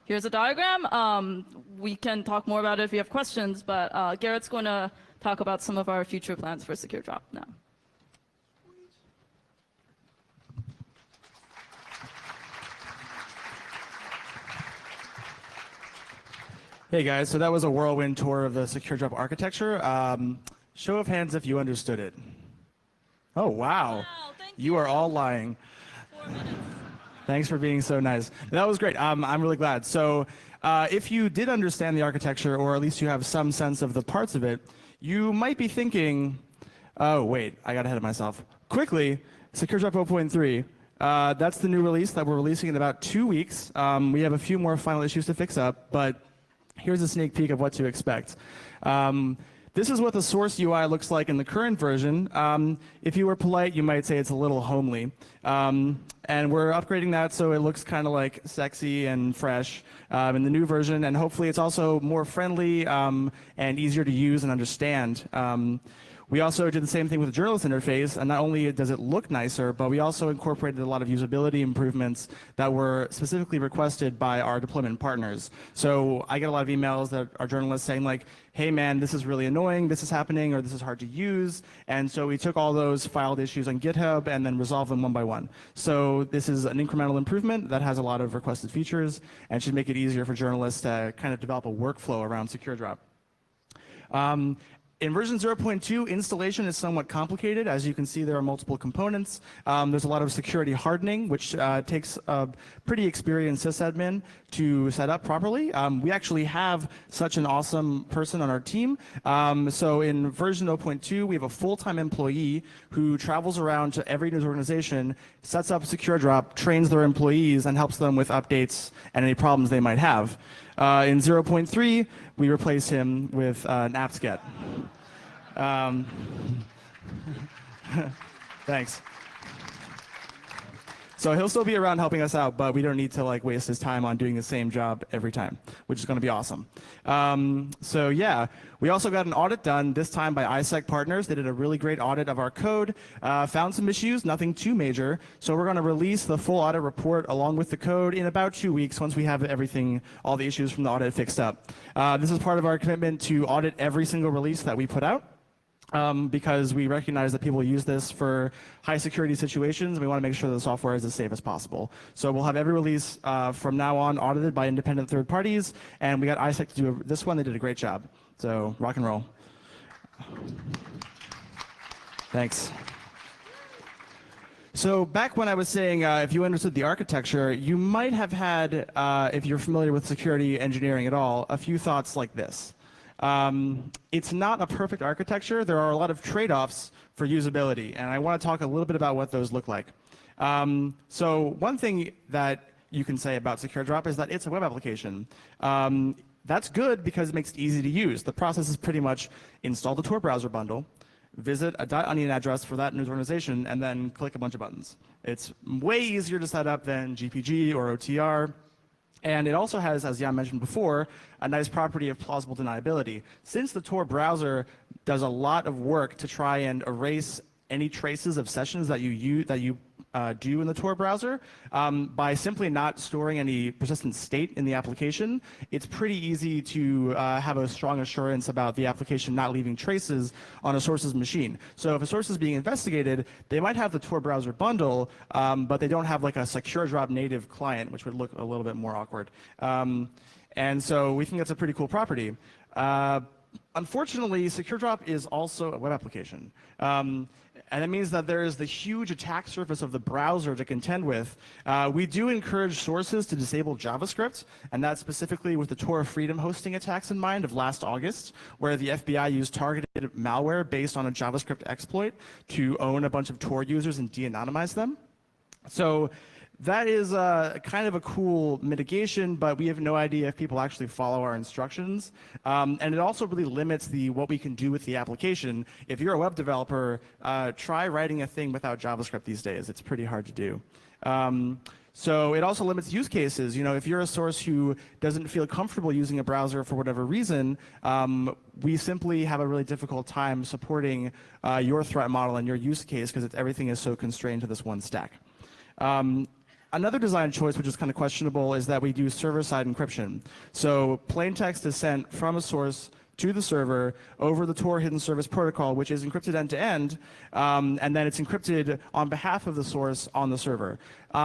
Here's a diagram. We can talk more about it if you have questions, but Garrett's going to talk about some of our future plans for Secure Drop now. Hey guys, so that was a whirlwind tour of the Secure Drop architecture. Show of hands if you understood it. Oh, wow. You are all lying. 4 minutes. Thanks for being so nice. That was great. I'm really glad. So if you did understand the architecture, or at least you have some sense of the parts of it, you might be thinking, oh, wait, I got ahead of myself. Quickly, Secure Drop 0.3. That's the new release that we're releasing in about 2 weeks. We have a few more final issues to fix up, but here's a sneak peek of what to expect. This is what the source UI looks like in the current version. If you were polite, you might say it's a little homely. And we're upgrading that so it looks kind of like sexy and fresh in the new version. And hopefully it's also more friendly and easier to use and understand. We also did the same thing with the journalist interface, and not only does it look nicer, but we also incorporated a lot of usability improvements that were specifically requested by our deployment partners. So I get a lot of emails that are journalists saying like, hey man, this is really annoying, this is happening, or this is hard to use. And so we took all those filed issues on GitHub and then resolved them one by one. So this is an incremental improvement that has a lot of requested features and should make it easier for journalists to kind of develop a workflow around Secure Drop. In version 0.2, installation is somewhat complicated. As you can see, there are multiple components. There's a lot of security hardening, which takes a pretty experienced sysadmin to set up properly. We actually have such an awesome person on our team. So in version 0.2, we have a full-time employee who travels around to every news organization, sets up Secure Drop, trains their employees, and helps them with updates and any problems they might have. In 0.3, we replace him with an apt-get. Thanks. So he'll still be around helping us out, but we don't need to like waste his time on doing the same job every time, which is going to be awesome. So yeah, we also got an audit done, this time by ISEC partners. They did a really great audit of our code, found some issues, nothing too major. So we're going to release the full audit report along with the code in about 2 weeks once we have everything, all the issues from the audit fixed up. This is part of our commitment to audit every single release that we put out. Because we recognize that people use this for high security situations, and we want to make sure the software is as safe as possible. So we'll have every release from now on audited by independent third parties, and we got ISEC to do this one. They did a great job. So rock and roll. Thanks. So back when I was saying if you understood the architecture, you might have had, if you're familiar with security engineering at all, a few thoughts like this. It's not a perfect architecture. There are a lot of trade-offs for usability, and I want to talk a little bit about what those look like. So one thing that you can say about Secure Drop is that it's a web application. That's good because it makes it easy to use. The process is pretty much install the Tor browser bundle, visit a .onion address for that news organization, and then click a bunch of buttons. It's way easier to set up than GPG or OTR. And it also has, as Jan mentioned before, a nice property of plausible deniability. Since the Tor browser does a lot of work to try and erase any traces of sessions that you do in the Tor browser, by simply not storing any persistent state in the application, it's pretty easy to have a strong assurance about the application not leaving traces on a source's machine. So if a source is being investigated, they might have the Tor browser bundle, but they don't have like a Secure Drop native client, which would look a little bit more awkward. And so we think that's a pretty cool property. Unfortunately, Secure Drop is also a web application. And that means that there is the huge attack surface of the browser to contend with. We do encourage sources to disable JavaScript, and that's specifically with the Tor Freedom hosting attacks in mind of last August, where the FBI used targeted malware based on a JavaScript exploit to own a bunch of Tor users and de-anonymize them. So that is kind of a cool mitigation, but we have no idea if people actually follow our instructions. And it also really limits what we can do with the application. If you're a web developer, try writing a thing without JavaScript these days. It's pretty hard to do. So it also limits use cases. You know, if you're a source who doesn't feel comfortable using a browser for whatever reason, we simply have a really difficult time supporting your threat model and your use case because everything is so constrained to this one stack. Another design choice, which is kind of questionable, is that we do server-side encryption. So plain text is sent from a source to the server over the Tor Hidden Service Protocol, which is encrypted end-to-end, and then it's encrypted on behalf of the source on the server.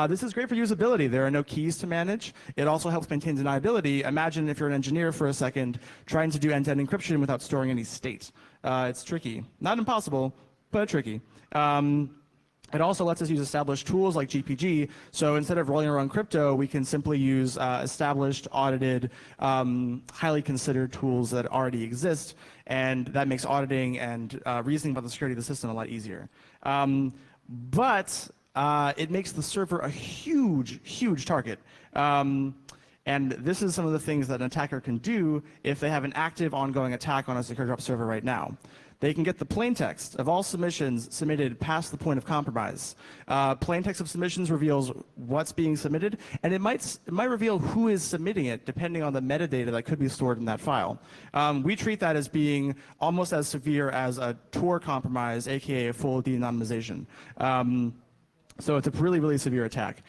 This is great for usability. There are no keys to manage. It also helps maintain deniability. Imagine if you're an engineer for a second trying to do end-to-end encryption without storing any state. It's tricky. Not impossible, but tricky. It also lets us use established tools like GPG. So instead of rolling our own crypto, we can simply use established, audited, highly considered tools that already exist. And that makes auditing and reasoning about the security of the system a lot easier. But it makes the server a huge, huge target. And this is some of the things that an attacker can do if they have an active, ongoing attack on a Secure Drop server right now. They can get the plain text of all submissions submitted past the point of compromise. Plain text of submissions reveals what's being submitted, and it might reveal who is submitting it, depending on the metadata that could be stored in that file. We treat that as being almost as severe as a Tor compromise, aka a full de-anonymization. So it's a really, really severe attack.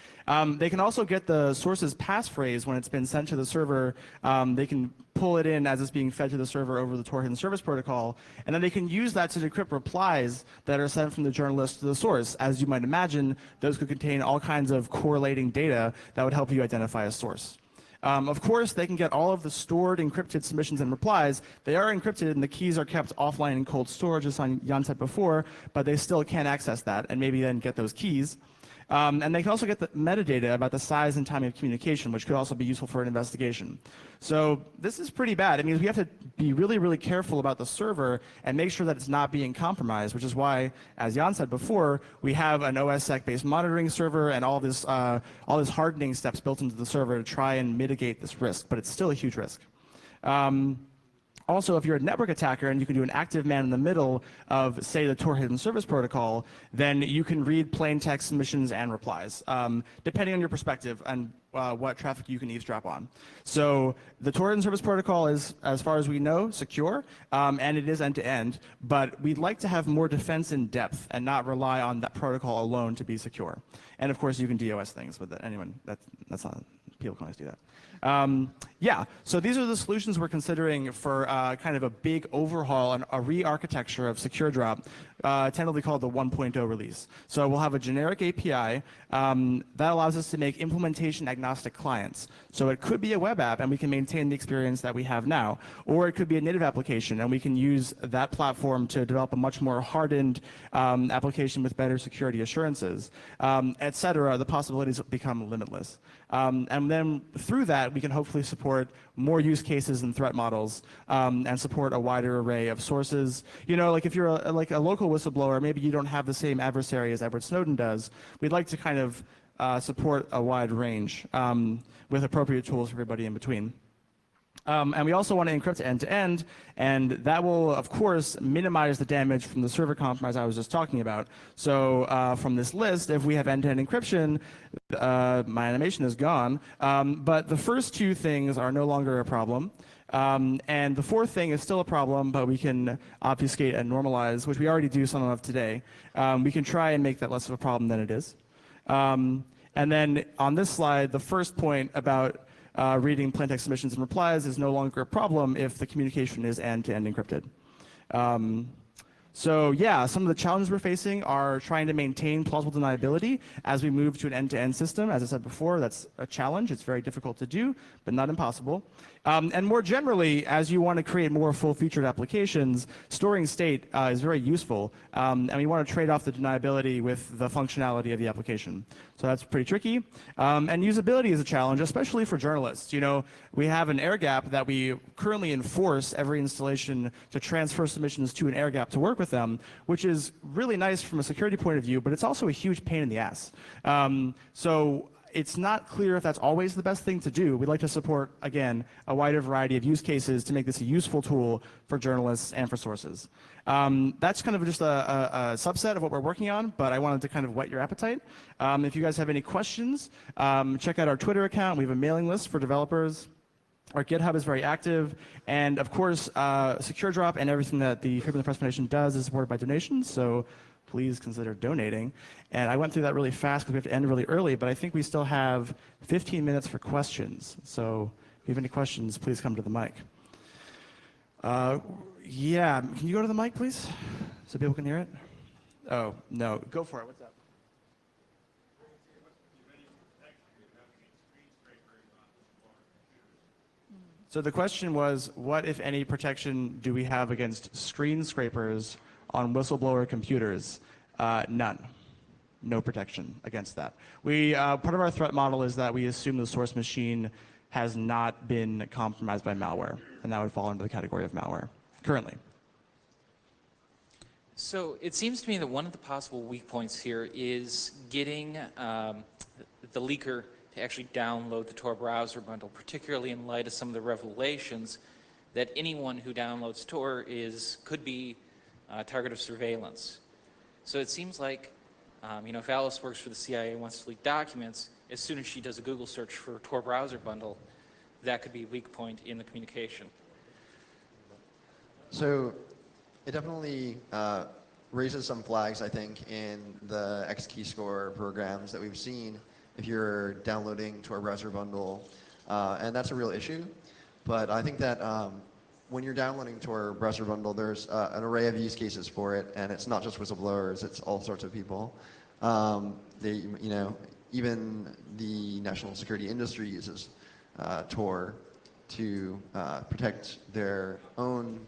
They can also get the source's passphrase when it's been sent to the server. They can pull it in as it's being fed to the server over the Tor Hidden Service Protocol, and then they can use that to decrypt replies that are sent from the journalist to the source. As you might imagine, those could contain all kinds of correlating data that would help you identify a source. Of course, they can get all of the stored encrypted submissions and replies. They are encrypted and the keys are kept offline in cold storage, as Jan said before, but they still can't access that and maybe then get those keys. And they can also get the metadata about the size and timing of communication, which could also be useful for an investigation. So this is pretty bad. It means we have to be really, really careful about the server and make sure that it's not being compromised, which is why, as Jan said before, we have an OSSEC-based monitoring server and all this hardening steps built into the server to try and mitigate this risk, but it's still a huge risk. Also, if you're a network attacker and you can do an active man in the middle of, say, the Tor hidden service protocol, then you can read plain text submissions and replies, depending on your perspective and what traffic you can eavesdrop on. So the Tor hidden service protocol is, as far as we know, secure, and it is end-to-end, but we'd like to have more defense in depth and not rely on that protocol alone to be secure. And of course, you can DOS things, but that's not, people can always do that. Yeah, so these are the solutions we're considering for kind of a big overhaul and a re-architecture of SecureDrop, tentatively called the 1.0 release. So we'll have a generic API that allows us to make implementation agnostic clients. So it could be a web app and we can maintain the experience that we have now, or it could be a native application and we can use that platform to develop a much more hardened application with better security assurances, et cetera. The possibilities become limitless. And then through that, we can hopefully support more use cases and threat models and support a wider array of sources. You know, like if you're like a local whistleblower, maybe you don't have the same adversary as Edward Snowden does. We'd like to kind of support a wide range with appropriate tools for everybody in between. And we also want to encrypt end-to-end, and that will, of course, minimize the damage from the server compromise I was just talking about. So from this list, if we have end-to-end encryption, my animation is gone, but the first two things are no longer a problem. And the fourth thing is still a problem, but we can obfuscate and normalize, which we already do some of today. We can try and make that less of a problem than it is. And then on this slide, the first point about reading plaintext submissions and replies is no longer a problem if the communication is end-to-end encrypted. So yeah, some of the challenges we're facing are trying to maintain plausible deniability as we move to an end-to-end system. As I said before, that's a challenge. It's very difficult to do, but not impossible. And more generally, as you want to create more full-featured applications, storing state is very useful, and we want to trade off the deniability with the functionality of the application. So that's pretty tricky. And usability is a challenge, especially for journalists. You know, we have an air gap that we currently enforce every installation to transfer submissions to an air gap to work with them, which is really nice from a security point of view, but it's also a huge pain in the ass. So it's not clear if that's always the best thing to do. We'd like to support, again, a wider variety of use cases to make this a useful tool for journalists and for sources. That's kind of just a subset of what we're working on, but I wanted to kind of whet your appetite. If you guys have any questions, check out our Twitter account. We have a mailing list for developers. Our GitHub is very active. And of course, SecureDrop and everything that the Freedom of the Press Foundation does is supported by donations. So please consider donating. And I went through that really fast because we have to end really early, but I think we still have 15 minutes for questions. So if you have any questions, please come to the mic. Yeah, can you go to the mic, please, so people can hear it? Oh, no, go for it. What's up? So the question was, what, if any, protection do we have against screen scrapers on whistleblower computers? None. No protection against that. Part of our threat model is that we assume the source machine has not been compromised by malware, and that would fall into the category of malware currently. So it seems to me that one of the possible weak points here is getting the leaker to actually download the Tor browser bundle, particularly in light of some of the revelations that anyone who downloads Tor could be a target of surveillance. So it seems like, if Alice works for the CIA and wants to leak documents, as soon as she does a Google search for Tor browser bundle, that could be a weak point in the communication. So it definitely raises some flags, I think, in the X-Keyscore programs that we've seen if you're downloading Tor browser bundle, and that's a real issue. But I think that when you're downloading Tor browser bundle, there's an array of use cases for it, and it's not just whistleblowers; it's all sorts of people. Even the national security industry uses Tor to protect their own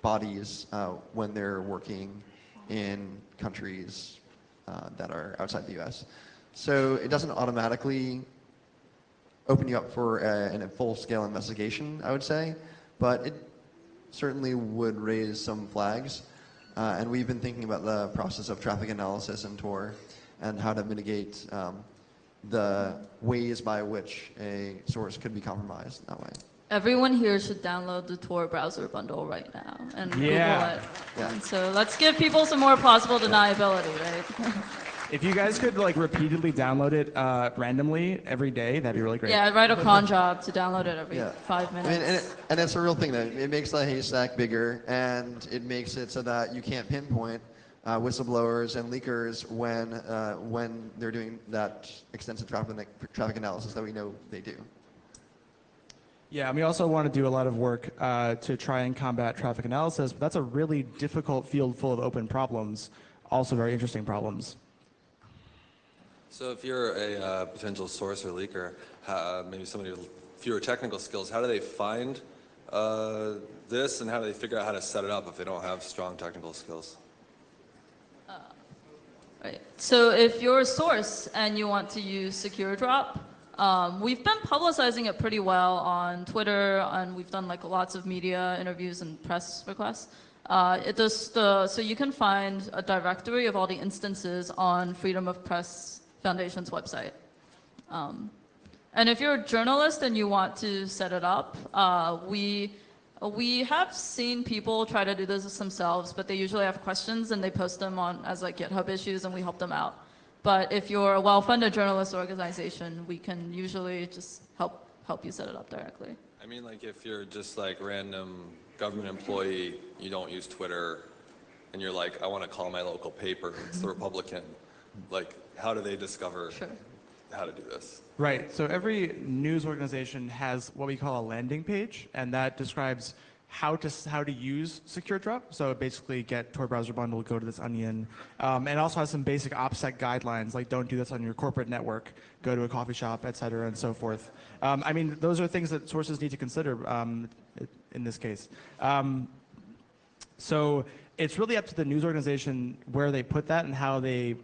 bodies when they're working in countries that are outside the U.S. So it doesn't automatically open you up for a full-scale investigation, I would say, but it certainly would raise some flags. And we've been thinking about the process of traffic analysis in Tor and how to mitigate the ways by which a source could be compromised that way. Everyone here should download the Tor browser bundle right now and Google it. Yeah. And so let's give people some more plausible deniability, right? If you guys could like repeatedly download it randomly every day, that'd be really great. Yeah, write a cron job to download it every 5 I minutes. mean, and it's a real thing that it makes the haystack bigger, and it makes it so that you can't pinpoint whistleblowers and leakers when they're doing that extensive traffic analysis that we know they do. Yeah, and we also want to do a lot of work to try and combat traffic analysis, but that's a really difficult field full of open problems, also very interesting problems. So if you're a potential source or leaker, maybe somebody with fewer technical skills, how do they find this, and how do they figure out how to set it up if they don't have strong technical skills? Right. So if you're a source and you want to use SecureDrop, we've been publicizing it pretty well on Twitter, and we've done like lots of media interviews and press requests. So you can find a directory of all the instances on Freedom of Press Foundation's website. And if you're a journalist and you want to set it up, we have seen people try to do this themselves, but they usually have questions and they post them on as like GitHub issues, and we help them out. But if you're a well-funded journalist organization, we can usually just help you set it up directly. I mean, like if you're just like random government employee, you don't use Twitter, and you're like, I want to call my local paper, it's the Republican. Like, how do they discover how to do this? Right. So every news organization has what we call a landing page, and that describes how to use SecureDrop. So basically get Tor browser bundle, go to this onion, and also has some basic OPSEC guidelines, like don't do this on your corporate network, go to a coffee shop, et cetera, and so forth. I mean, those are things that sources need to consider in this case. So it's really up to the news organization where they put that and how they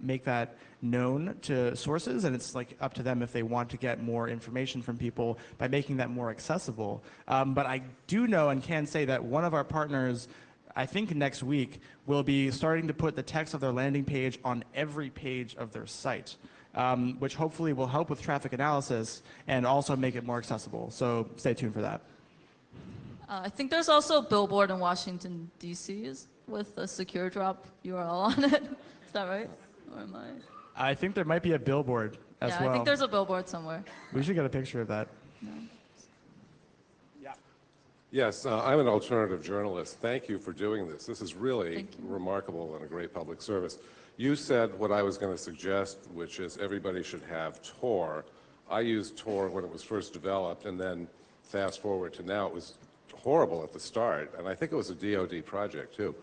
make that known to sources, and it's like up to them if they want to get more information from people by making that more accessible. But I do know and can say that one of our partners, I think next week, will be starting to put the text of their landing page on every page of their site, which hopefully will help with traffic analysis and also make it more accessible. So stay tuned for that. I think there's also a billboard in Washington, D.C. with a SecureDrop URL on it. Is that right? Or am I? I think there might be a billboard as well. Yeah, I think there's a billboard somewhere. We should get a picture of that. Yes, I'm an alternative journalist. Thank you for doing this. This is really remarkable and a great public service. You said what I was going to suggest, which is everybody should have Tor. I used Tor when it was first developed, and then fast forward to now, it was horrible at the start, and I think it was a DoD project too.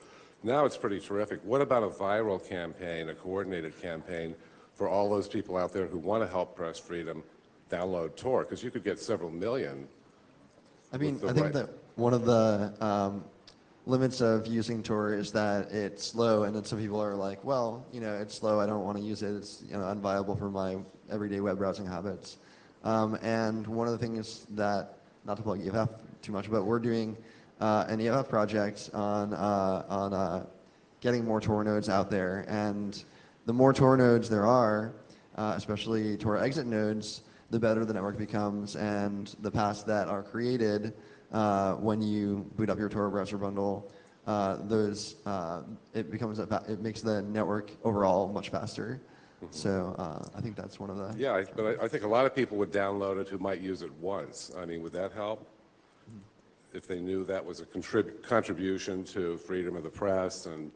Now it's pretty terrific. What about a viral campaign, a coordinated campaign for all those people out there who want to help press freedom download Tor? Because you could get several million. I mean, I think that one of the limits of using Tor is that it's slow, and then some people are like, well, you know, it's slow, I don't want to use it, it's unviable for my everyday web browsing habits. And one of the things that, not to plug EFF too much, but we're doing an EFF project on getting more Tor nodes out there. And the more Tor nodes there are, especially Tor exit nodes, the better the network becomes, and the paths that are created when you boot up your Tor browser bundle, it makes the network overall much faster. So I think that's one of the... Yeah, but I think a lot of people would download it who might use it once. I mean, would that help? If they knew that was a contribution to freedom of the press and...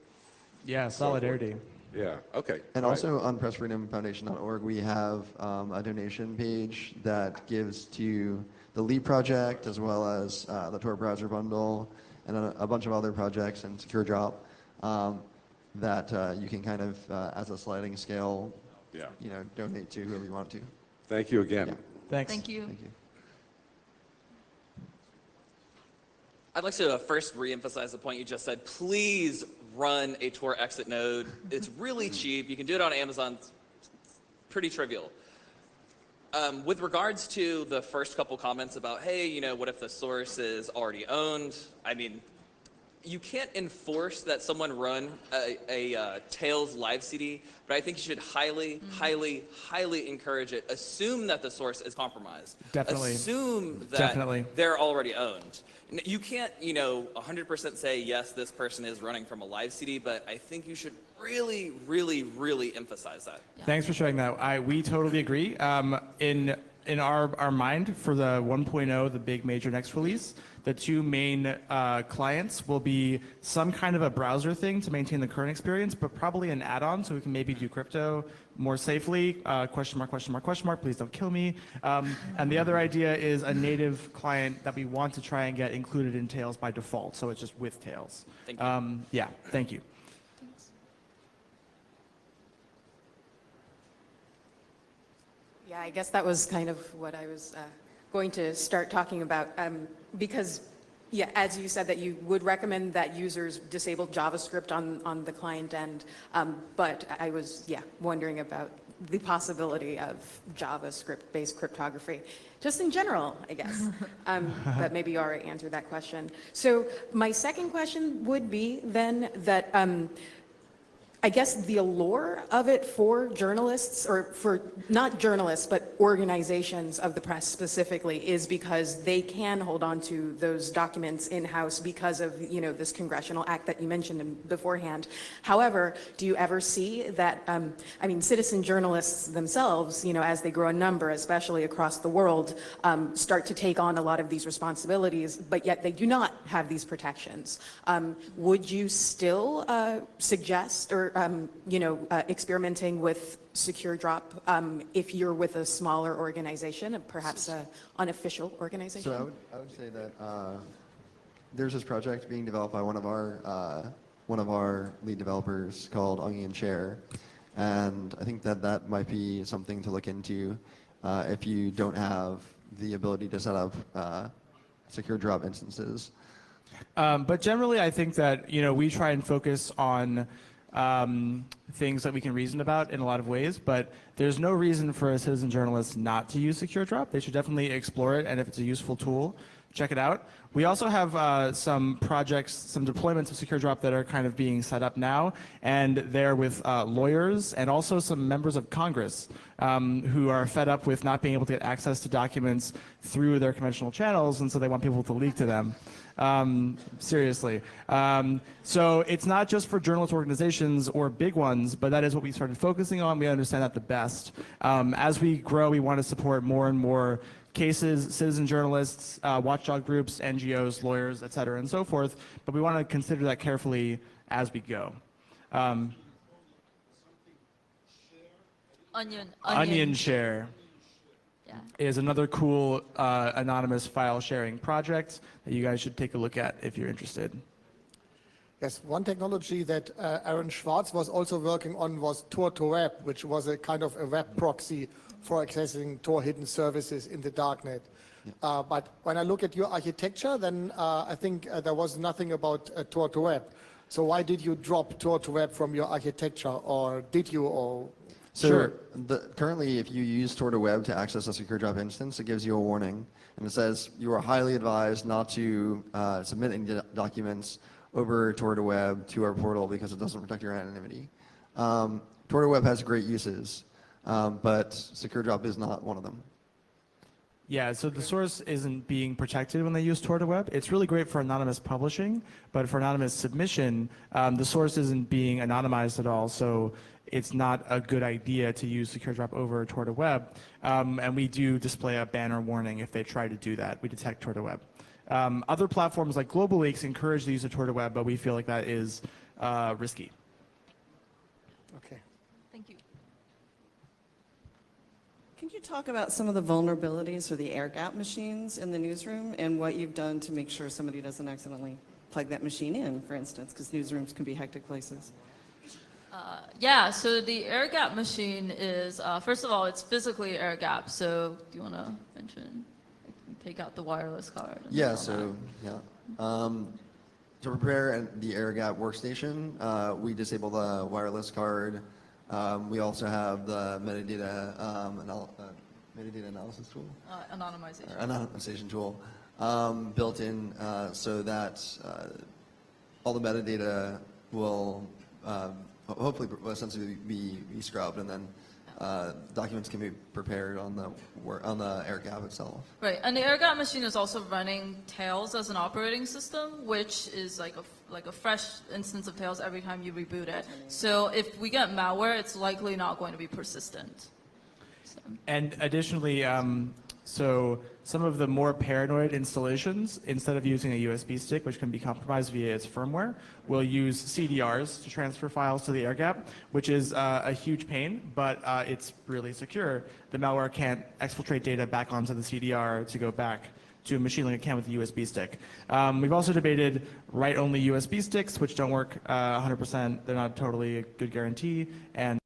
Yeah, solidarity. Yeah, okay. And also on pressfreedomfoundation.org, we have a donation page that gives to the LEAP project, as well as the Tor browser bundle, and a bunch of other projects, and SecureDrop, that you can kind of, as a sliding scale, donate to whoever you want to. Thank you again. Yeah. Thanks. Thank you. Thank you. I'd like to first reemphasize the point you just said. Please run a Tor exit node. It's really cheap. You can do it on Amazon. It's pretty trivial. With regards to the first couple comments about, hey, you know, what if the source is already owned? I mean, you can't enforce that someone run a Tails live CD, but I think you should highly, highly encourage it. Assume that the source is compromised. Definitely. Assume that Definitely. they're already owned. You can't, you know, 100% say, yes, this person is running from a live CD, but I think you should really, really, really emphasize that. Thanks for sharing that. We totally agree. In our mind, for the 1.0, the big major next release, the two main clients will be some kind of a browser thing to maintain the current experience, but probably an add-on so we can maybe do crypto more safely. Question mark, question mark, question mark, please don't kill me. And the other idea is a native client that we want to try and get included in Tails by default, so it's just with Tails. Thank you. Yeah, thank you. Yeah, I guess that was kind of what I was going to start talking about, because, yeah, as you said, that you would recommend that users disable JavaScript on the client end, but I was, wondering about the possibility of JavaScript-based cryptography, just in general, I guess. But maybe you already answered that question. So my second question would be then that I guess the allure of it for journalists, or for not journalists, but organizations of the press specifically, is because they can hold on to those documents in-house because of, you know, this congressional act that you mentioned beforehand. However, do you ever see that, I mean, citizen journalists themselves, you know, as they grow in number, especially across the world, start to take on a lot of these responsibilities, but yet they do not have these protections. Would you still suggest, or experimenting with secure drop if you're with a smaller organization, perhaps an unofficial organization? So I would say that there's this project being developed by one of our lead developers called Onion Share, and I think that might be something to look into if you don't have the ability to set up secure drop instances. But generally, I think that, you know, we try and focus on things that we can reason about in a lot of ways, but there's no reason for a citizen journalist not to use secure drop. They should definitely explore it, and if it's a useful tool, check it out. We also have some projects, some deployments of secure drop that are kind of being set up now, and they're with lawyers and also some members of Congress who are fed up with not being able to get access to documents through their conventional channels, and so they want people to leak to them. Seriously. So it's not just for journalist organizations or big ones, but that is what we started focusing on. We understand that the best. As we grow, we want to support more and more cases, citizen journalists, watchdog groups, NGOs, lawyers, et cetera, and so forth, but we want to consider that carefully as we go. Onion Share is another cool anonymous file sharing project that you guys should take a look at if you're interested. Yes, one technology that Aaron Schwartz was also working on was Tor2Web, which was a kind of a web proxy for accessing Tor hidden services in the darknet. But when I look at your architecture, then I think there was nothing about Tor2Web. So why did you drop Tor2Web from your architecture, or did you, or? So currently, if you use Tor2Web to access a secure drop instance, it gives you a warning, and it says you are highly advised not to submit any documents over Tor2Web to our portal because it doesn't protect your anonymity. Tor2Web has great uses, but secure drop is not one of them. Yeah, so the source isn't being protected when they use Tor2Web. It's really great for anonymous publishing, but for anonymous submission, the source isn't being anonymized at all, so it's not a good idea to use secure drop over Tor2Web. And we do display a banner warning if they try to do that. We detect Tor2Web. Other platforms like Global Leaks encourage the use of Tor2Web, but we feel like that is risky. Okay. Thank you. Can you talk about some of the vulnerabilities for the air gap machines in the newsroom and what you've done to make sure somebody doesn't accidentally plug that machine in, for instance, because newsrooms can be hectic places? Yeah, so the air gap machine is, first of all, it's physically air gap. So do you want to mention? take out the wireless card? and Yeah, all so, yeah. To prepare the air gap workstation, we disable the wireless card. We also have the metadata, metadata analysis tool? that? Anonymization. Anonymization tool built in so that all the metadata will hopefully essentially be scrubbed, and then documents can be prepared on the air gap itself. Right, and the air gap machine is also running Tails as an operating system, which is like a fresh instance of Tails every time you reboot it. So if we get malware, it's likely not going to be persistent. And additionally, so some of the more paranoid installations, instead of using a USB stick, which can be compromised via its firmware, will use CDRs to transfer files to the air gap, which is a huge pain, but it's really secure. The malware can't exfiltrate data back onto the CDR to go back to a machine like it can with a USB stick. We've also debated write-only USB sticks, which don't work 100%. They're not totally a good guarantee. And